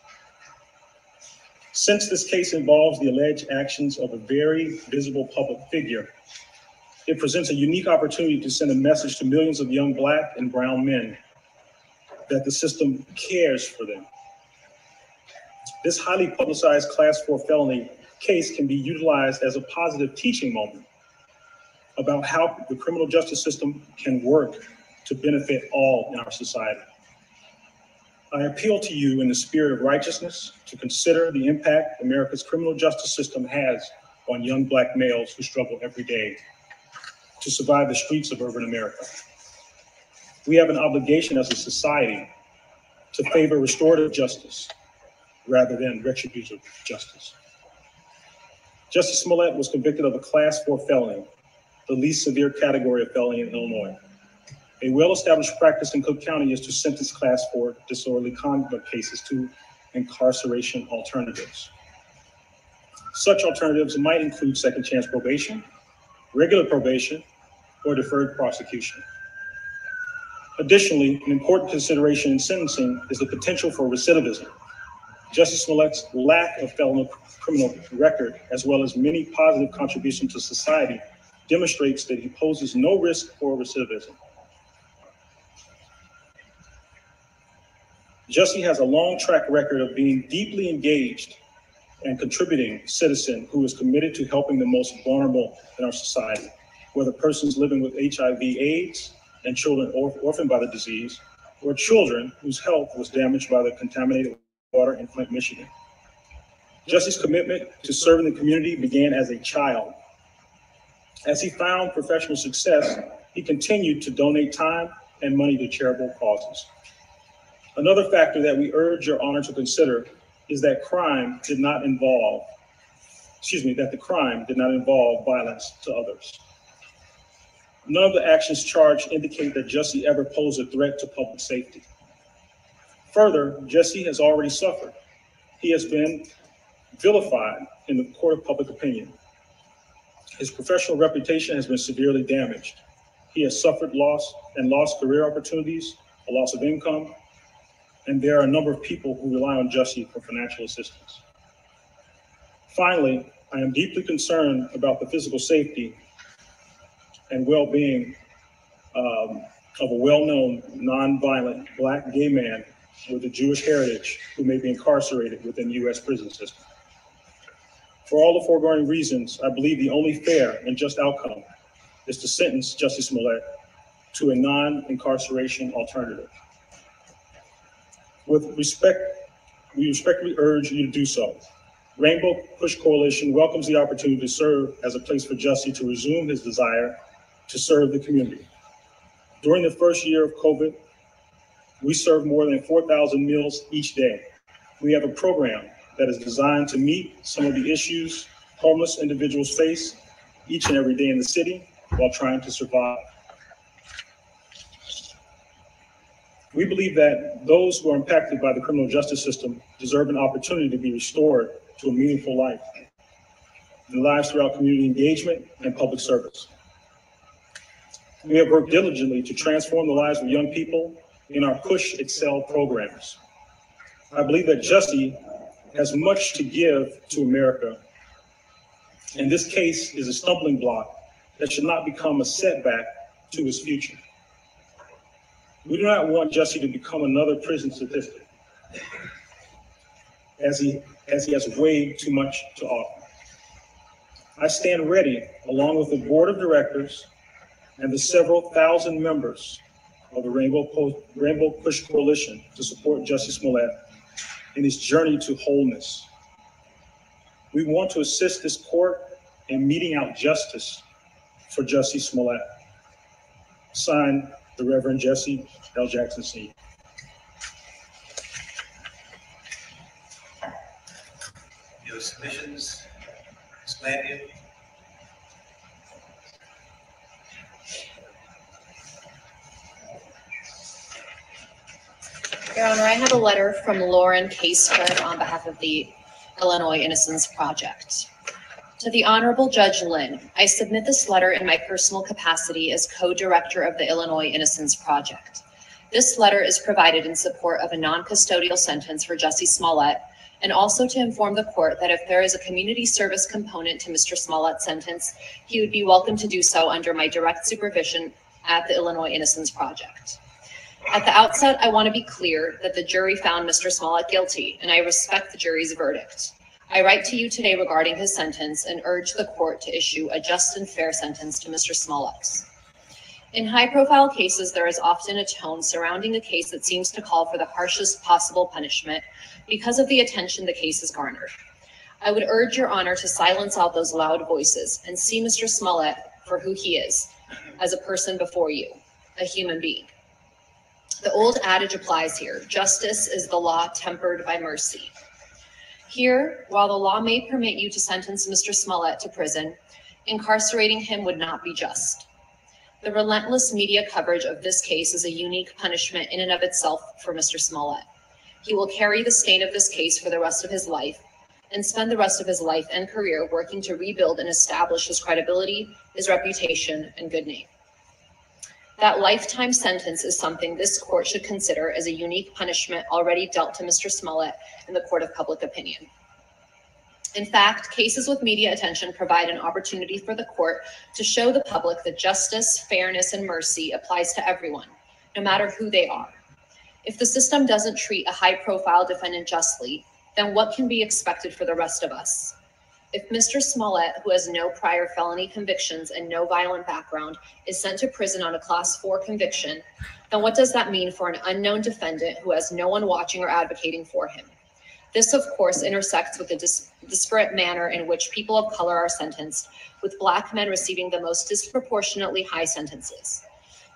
Speaker 9: Since this case involves the alleged actions of a very visible public figure, it presents a unique opportunity to send a message to millions of young Black and brown men that the system cares for them. This highly publicized Class 4 felony case can be utilized as a positive teaching moment about how the criminal justice system can work to benefit all in our society. I appeal to you in the spirit of righteousness to consider the impact America's criminal justice system has on young Black males who struggle every day to survive the streets of urban America. We have an obligation as a society to favor restorative justice rather than retributive justice. Jussie Smollett was convicted of a Class 4 felony, the least severe category of felony in Illinois. A well-established practice in Cook County is to sentence Class 4 disorderly conduct cases to incarceration alternatives. Such alternatives might include second chance probation, regular probation, or deferred prosecution. Additionally, an important consideration in sentencing is the potential for recidivism. Jussie Smollett's lack of felony criminal record, as well as many positive contributions to society, demonstrates that he poses no risk for recidivism. Jussie has a long track record of being deeply engaged and contributing citizen who is committed to helping the most vulnerable in our society, whether persons living with HIV/AIDS and children orphaned by the disease, or children whose health was damaged by the contaminated water in Flint, Michigan. Jussie's commitment to serving the community began as a child. As he found professional success, he continued to donate time and money to charitable causes. Another factor that we urge your honor to consider is that the crime did not involve violence to others. None of the actions charged indicate that Jussie ever posed a threat to public safety. Further, Jussie has already suffered. He has been vilified in the court of public opinion. His professional reputation has been severely damaged. He has suffered lost career opportunities, a loss of income, and there are a number of people who rely on Jussie for financial assistance. Finally, I am deeply concerned about the physical safety and well-being of a well-known, non-violent Black gay man with a Jewish heritage who may be incarcerated within the U.S. prison system. For all the foregoing reasons, I believe the only fair and just outcome is to sentence Jussie Smollett to a non-incarceration alternative. We respectfully urge you to do so. Rainbow Push Coalition welcomes the opportunity to serve as a place for Jussie to resume his desire to serve the community. During the first year of COVID, we served more than 4,000 meals each day. We have a program that is designed to meet some of the issues homeless individuals face each and every day in the city while trying to survive. We believe that those who are impacted by the criminal justice system deserve an opportunity to be restored to a meaningful life, and lives throughout community engagement and public service. We have worked diligently to transform the lives of young people in our Push Excel programs. I believe that Jussie has much to give to America, and this case is a stumbling block that should not become a setback to his future. We do not want Jussie to become another prison statistic, as he has way too much to offer. I stand ready, along with the board of directors and the several thousand members of the Rainbow Push Coalition, to support Jussie Smollett in his journey to wholeness. We want to assist this court in meting out justice for Jussie Smollett. Signed, the Reverend Jesse L. Jackson, Sr.
Speaker 4: Your submissions, Ms. Mannion.
Speaker 10: Your Honor, I have a letter from Lauren Caseford on behalf of the Illinois Innocence Project. To the Honorable Judge Lynn, I submit this letter in my personal capacity as co-director of the Illinois Innocence Project. This letter is provided in support of a non-custodial sentence for Jussie Smollett, and also to inform the court that if there is a community service component to Mr. Smollett's sentence, he would be welcome to do so under my direct supervision at the Illinois Innocence Project. At the outset, I want to be clear that the jury found Mr. Smollett guilty, and I respect the jury's verdict. I write to you today regarding his sentence and urge the court to issue a just and fair sentence to Mr. Smollett. In high-profile cases, there is often a tone surrounding a case that seems to call for the harshest possible punishment because of the attention the case has garnered. I would urge your honor to silence out those loud voices and see Mr. Smollett for who he is, as a person before you, a human being. The old adage applies here: justice is the law tempered by mercy. Here, while the law may permit you to sentence Mr. Smollett to prison, incarcerating him would not be just. The relentless media coverage of this case is a unique punishment in and of itself for Mr. Smollett. He will carry the stain of this case for the rest of his life and spend the rest of his life and career working to rebuild and establish his credibility, his reputation, and good name. That lifetime sentence is something this court should consider as a unique punishment already dealt to Mr. Smollett in the court of public opinion. In fact, cases with media attention provide an opportunity for the court to show the public that justice, fairness, and mercy applies to everyone, no matter who they are. If the system doesn't treat a high-profile defendant justly, then what can be expected for the rest of us? If Mr. Smollett, who has no prior felony convictions and no violent background, is sent to prison on a Class 4 conviction, then what does that mean for an unknown defendant who has no one watching or advocating for him? This, of course, intersects with the disparate manner in which people of color are sentenced, with Black men receiving the most disproportionately high sentences.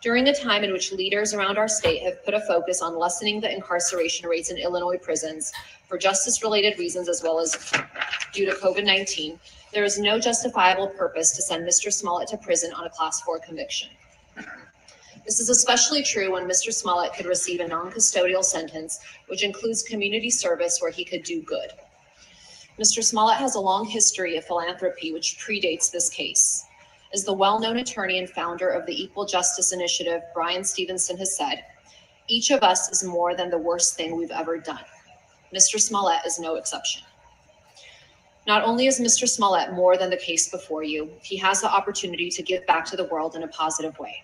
Speaker 10: During a time in which leaders around our state have put a focus on lessening the incarceration rates in Illinois prisons for justice-related reasons as well as due to COVID-19, there is no justifiable purpose to send Mr. Smollett to prison on a Class 4 conviction. This is especially true when Mr. Smollett could receive a non-custodial sentence, which includes community service where he could do good. Mr. Smollett has a long history of philanthropy which predates this case. As the well-known attorney and founder of the Equal Justice Initiative, Brian Stevenson, has said, each of us is more than the worst thing we've ever done. Mr. Smollett is no exception. Not only is Mr. Smollett more than the case before you, he has the opportunity to give back to the world in a positive way.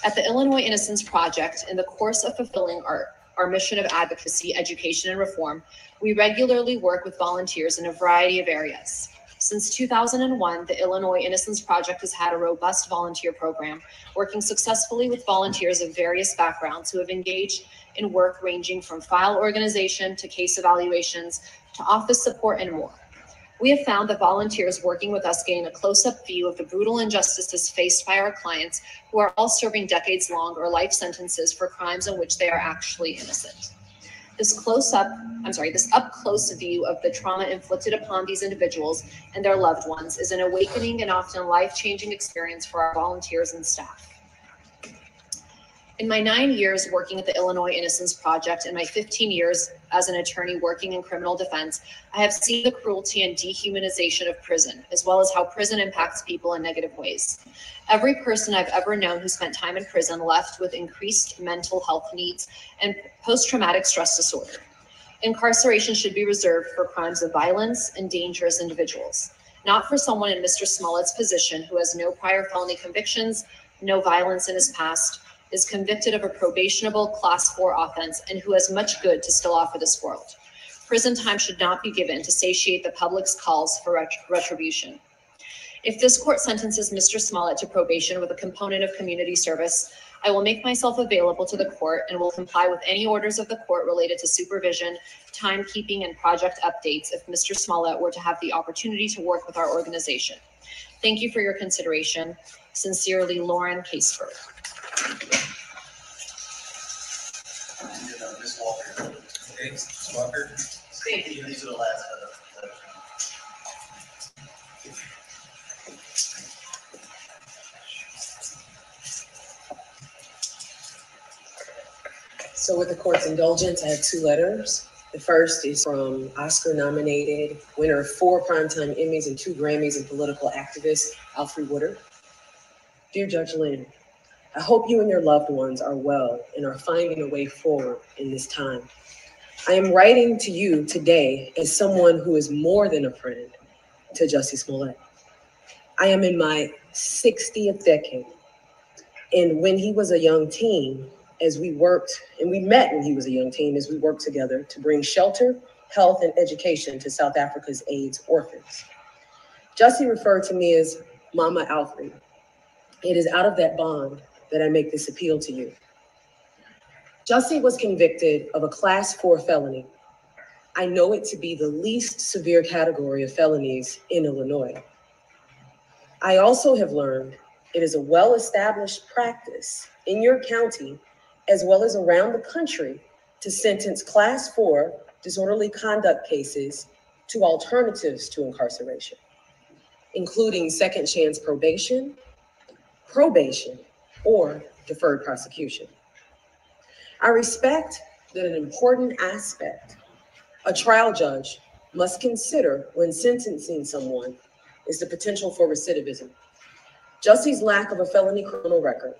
Speaker 10: At the Illinois Innocence Project, in the course of fulfilling our mission of advocacy, education, and reform, we regularly work with volunteers in a variety of areas. Since 2001, the Illinois Innocence Project has had a robust volunteer program, working successfully with volunteers of various backgrounds who have engaged in work ranging from file organization to case evaluations to office support and more. We have found that volunteers working with us gain a close-up view of the brutal injustices faced by our clients who are all serving decades-long or life sentences for crimes in which they are actually innocent. This up-close view of the trauma inflicted upon these individuals and their loved ones is an awakening and often life-changing experience for our volunteers and staff. In my 9 years working at the Illinois Innocence Project and my 15 years as an attorney working in criminal defense, I have seen the cruelty and dehumanization of prison, as well as how prison impacts people in negative ways. Every person I've ever known who spent time in prison left with increased mental health needs and post-traumatic stress disorder. Incarceration should be reserved for crimes of violence and dangerous individuals, not for someone in Mr. Smollett's position who has no prior felony convictions, no violence in his past, is convicted of a probationable Class 4 offense, and who has much good to still offer this world. Prison time should not be given to satiate the public's calls for retribution. If this court sentences Mr. Smollett to probation with a component of community service, I will make myself available to the court and will comply with any orders of the court related to supervision, timekeeping, and project updates if Mr. Smollett were to have the opportunity to work with our organization. Thank you for your consideration. Sincerely, Lauren Caseberg.
Speaker 4: Ms. Walker. Okay, Ms. Walker.
Speaker 5: Thank you. These are the last
Speaker 11: So with the court's indulgence, I have 2 letters. The first is from Oscar-nominated winner of 4 Primetime Emmys and 2 Grammys and political activist, Alfre Woodard. Dear Judge Lynn, I hope you and your loved ones are well and are finding a way forward in this time. I am writing to you today as someone who is more than a friend to Jussie Smollett. I am in my 60th decade. And when he was a young teen, as we worked, and we met when he was a young teen, as we worked together to bring shelter, health, and education to South Africa's AIDS orphans. Jussie referred to me as Mama Alfre. It is out of that bond that I make this appeal to you. Jussie was convicted of a Class 4 felony. I know it to be the least severe category of felonies in Illinois. I also have learned it is a well-established practice in your county, as well as around the country, to sentence Class 4 disorderly conduct cases to alternatives to incarceration, including second chance probation, or deferred prosecution. I respect that an important aspect a trial judge must consider when sentencing someone is the potential for recidivism. Jussie's lack of a felony criminal record,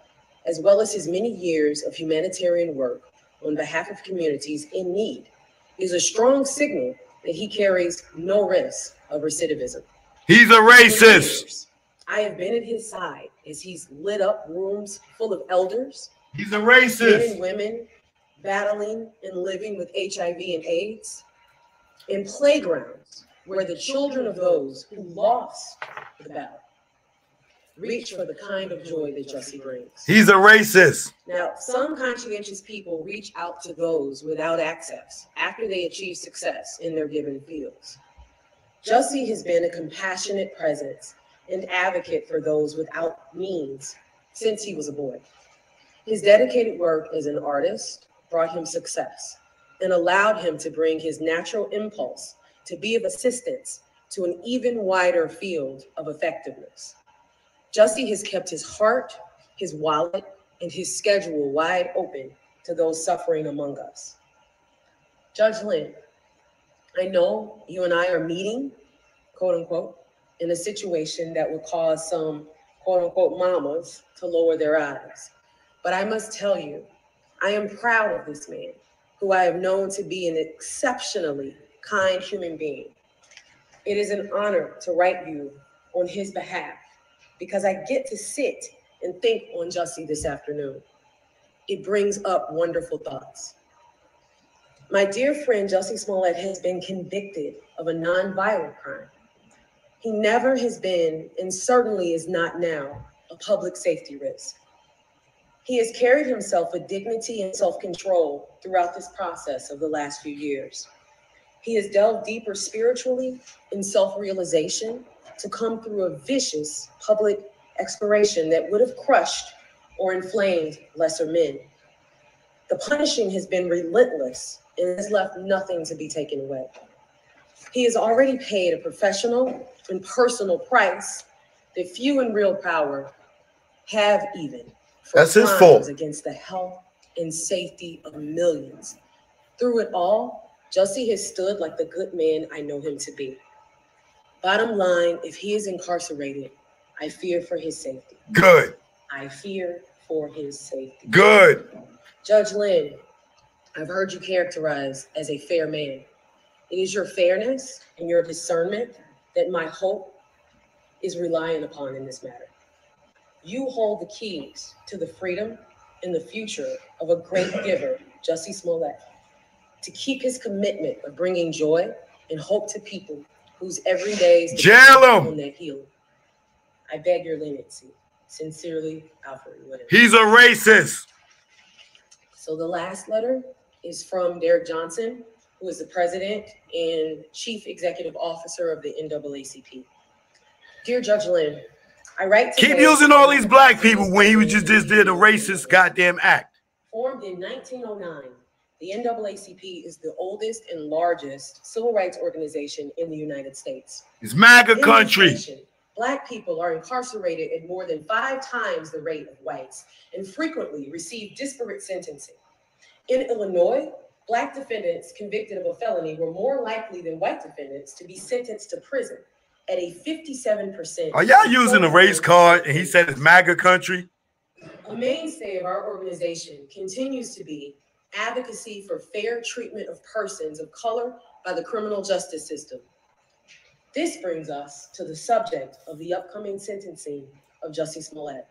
Speaker 11: as well as his many years of humanitarian work on behalf of communities in need, is a strong signal that he carries no risk of recidivism.
Speaker 3: He's a racist.
Speaker 11: I have been at his side as he's lit up rooms full of elders.
Speaker 3: He's a racist.
Speaker 11: Men and women battling and living with HIV and AIDS. In playgrounds where the children of those who lost the battle reach for the kind of joy that Jussie brings.
Speaker 3: He's a racist.
Speaker 11: Now, some conscientious people reach out to those without access after they achieve success in their given fields. Jussie has been a compassionate presence and advocate for those without means since he was a boy. His dedicated work as an artist brought him success and allowed him to bring his natural impulse to be of assistance to an even wider field of effectiveness. Jussie has kept his heart, his wallet, and his schedule wide open to those suffering among us. Judge Lynn, I know you and I are meeting, quote unquote, in a situation that would cause some, quote unquote, mamas to lower their eyes. But I must tell you, I am proud of this man, who I have known to be an exceptionally kind human being. It is an honor to write you on his behalf because I get to sit and think on Jussie this afternoon. It brings up wonderful thoughts. My dear friend Jussie Smollett has been convicted of a nonviolent crime. He never has been, and certainly is not now, a public safety risk. He has carried himself with dignity and self-control throughout this process of the last few years. He has delved deeper spiritually in self-realization to come through a vicious public exploration that would have crushed or inflamed lesser men. The punishing has been relentless and has left nothing to be taken away. He has already paid a professional and personal price that few in real power have even.
Speaker 3: That's his fault.
Speaker 11: Against the health and safety of millions. Through it all, Jussie has stood like the good man I know him to be. Bottom line, if he is incarcerated, I fear for his safety.
Speaker 3: Good.
Speaker 11: I fear for his safety.
Speaker 3: Good.
Speaker 11: Judge Lynn, I've heard you characterized as a fair man. It is your fairness and your discernment that my hope is relying upon in this matter. You hold the keys to the freedom and the future of a great giver, Jussie Smollett, to keep his commitment of bringing joy and hope to people whose every day is on that healing. I beg your leniency. Sincerely, Alfred Williams.
Speaker 3: He's a racist.
Speaker 11: So the last letter is from Derek Johnson, who is the president and chief executive officer of the NAACP. Dear Judge Lynn, I write today.
Speaker 3: Keep using all these black people when he just did a racist goddamn act.
Speaker 11: Formed in 1909, the NAACP is the oldest and largest civil rights organization in the United States.
Speaker 3: It's MAGA country.
Speaker 11: Black people are incarcerated at more than 5 times the rate of whites and frequently receive disparate sentencing. In Illinois, Black defendants convicted of a felony were more likely than white defendants to be sentenced to prison at a 57%.
Speaker 3: Are y'all using a race card and he said it's MAGA country?
Speaker 11: A mainstay of our organization continues to be advocacy for fair treatment of persons of color by the criminal justice system. This brings us to the subject of the upcoming sentencing of Jussie Smollett.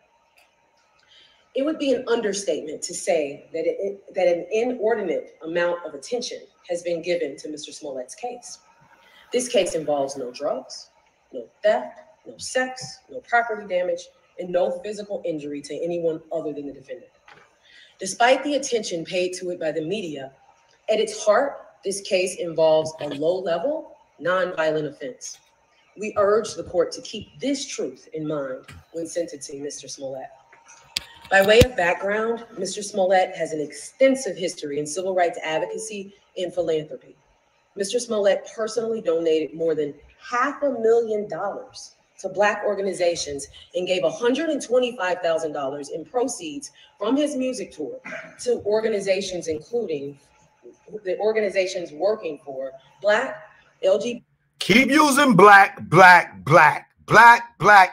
Speaker 11: It would be an understatement to say that an inordinate amount of attention has been given to Mr. Smollett's case. This case involves no drugs, no theft, no sex, no property damage, and no physical injury to anyone other than the defendant. Despite the attention paid to it by the media, at its heart, this case involves a low-level, non-violent offense. We urge the court to keep this truth in mind when sentencing Mr. Smollett. By way of background, Mr. Smollett has an extensive history in civil rights advocacy and philanthropy. Mr. Smollett personally donated more than $500,000 to Black organizations and gave $125,000 in proceeds from his music tour to organizations including the organizations working for Black, LGBT.
Speaker 3: Keep using black,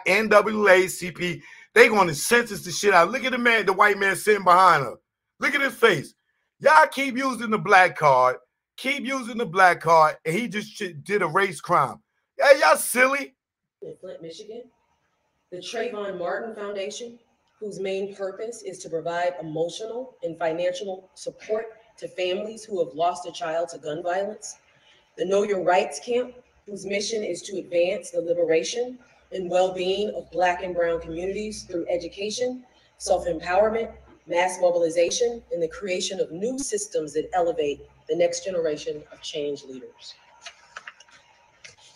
Speaker 3: NAACP. They going to censor the shit out. Look at the white man sitting behind her. Look at his face. Y'all keep using the black card. Keep using the black card. And he just did a race crime. Yeah, y'all silly.
Speaker 11: In Flint, Michigan, the Trayvon Martin Foundation, whose main purpose is to provide emotional and financial support to families who have lost a child to gun violence. The Know Your Rights Camp, whose mission is to advance the liberation and well-being of Black and Brown communities through education, self-empowerment, mass mobilization, and the creation of new systems that elevate the next generation of change leaders.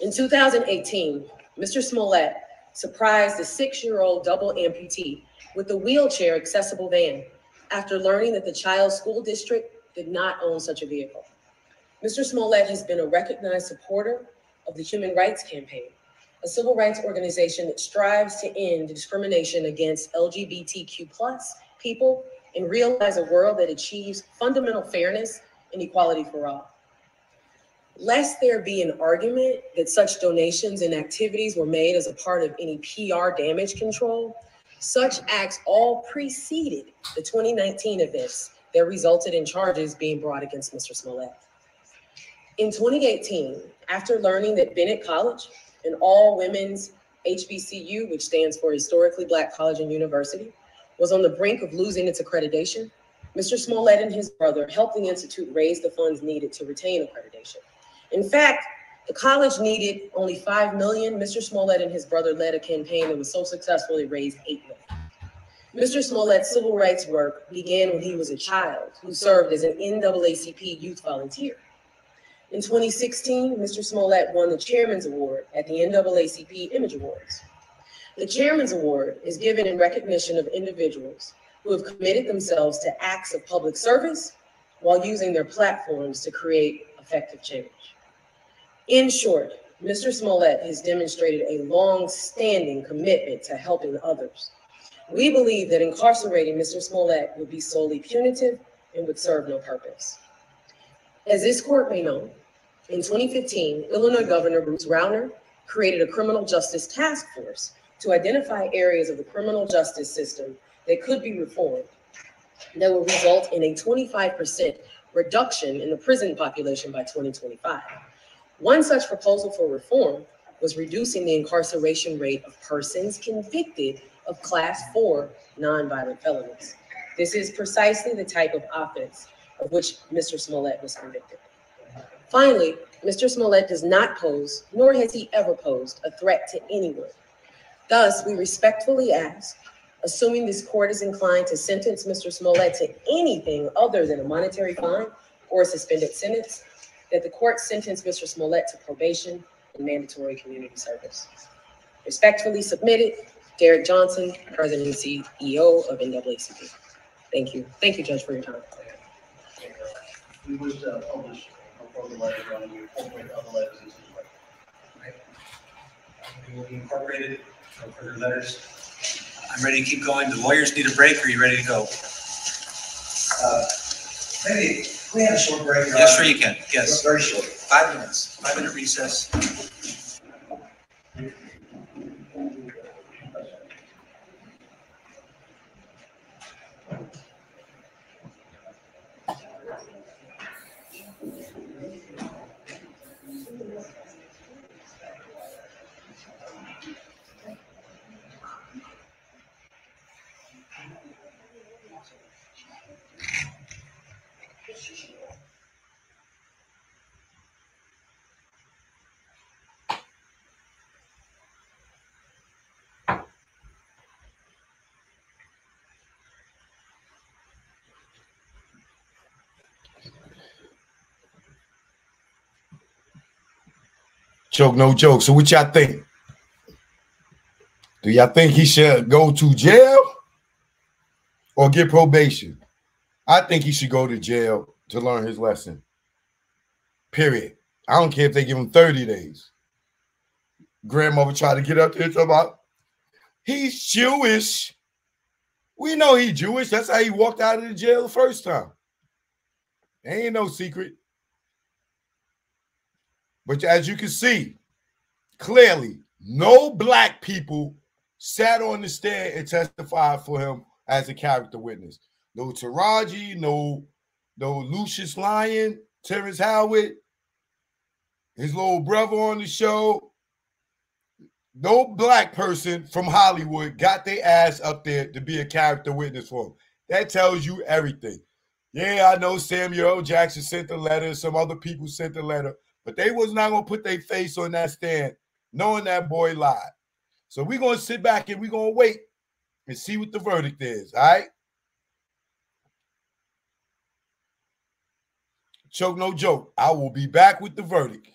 Speaker 11: In 2018, Mr. Smollett surprised a 6-year-old double amputee with a wheelchair accessible van after learning that the child's school district did not own such a vehicle. Mr. Smollett has been a recognized supporter of the Human Rights Campaign, a civil rights organization that strives to end discrimination against LGBTQ+ people and realize a world that achieves fundamental fairness and equality for all. Lest there be an argument that such donations and activities were made as a part of any PR damage control, such acts all preceded the 2019 events that resulted in charges being brought against Mr. Smollett. In 2018, after learning that Bennett College, an all-women's HBCU, which stands for Historically Black College and University, was on the brink of losing its accreditation, Mr. Smollett and his brother helped the institute raise the funds needed to retain accreditation. In fact, the college needed only $5 million. Mr. Smollett and his brother led a campaign that was so successful it raised $8 million. Mr. Smollett's civil rights work began when he was a child who served as an NAACP youth volunteer. In 2016, Mr. Smollett won the Chairman's Award at the NAACP Image Awards. The Chairman's Award is given in recognition of individuals who have committed themselves to acts of public service while using their platforms to create effective change. In short, Mr. Smollett has demonstrated a long-standing commitment to helping others. We believe that incarcerating Mr. Smollett would be solely punitive and would serve no purpose. As this court may know, in 2015, Illinois Governor Bruce Rauner created a criminal justice task force to identify areas of the criminal justice system that could be reformed that will result in a 25% reduction in the prison population by 2025. One such proposal for reform was reducing the incarceration rate of persons convicted of Class 4 nonviolent felonies. This is precisely the type of offense of which Mr. Smollett was convicted. Finally, Mr. Smollett does not pose, nor has he ever posed, a threat to anyone. Thus, we respectfully ask, assuming this court is inclined to sentence Mr. Smollett to anything other than a monetary fine or a suspended sentence, that the court sentence Mr. Smollett to probation and mandatory community service. Respectfully submitted, Derek Johnson, President and CEO of NAACP. Thank you. Thank you, Judge, for your time.
Speaker 5: We wish to publish a further letter on you, incorporate other letters into the record.
Speaker 4: It will be incorporated, no further letters. I'm ready to keep going. The lawyers need a break. Are you ready to go?
Speaker 7: Maybe we have a short break.
Speaker 4: Yes, sure you can. Yes.
Speaker 7: Very short.
Speaker 4: 5 minutes. 5-minute recess.
Speaker 3: Joke, no joke. So what y'all think? Do y'all think he should go to jail or get probation? I think he should go to jail to learn his lesson. Period. I don't care if they give him 30 days. Grandmother tried to get up there and talk about, he's Jewish. We know he's Jewish. That's how he walked out of the jail the first time. Ain't no secret. But as you can see, clearly, no black people sat on the stand and testified for him as a character witness. No Taraji, no Lucius Lyon, Terrence Howard, his little brother on the show. No black person from Hollywood got their ass up there to be a character witness for him. That tells you everything. Yeah, I know Samuel L. Jackson sent the letter. Some other people sent the letter. But they was not going to put their face on that stand knowing that boy lied. So we're going to sit back and we're going to wait and see what the verdict is, all right? Choke, no joke. I will be back with the verdict.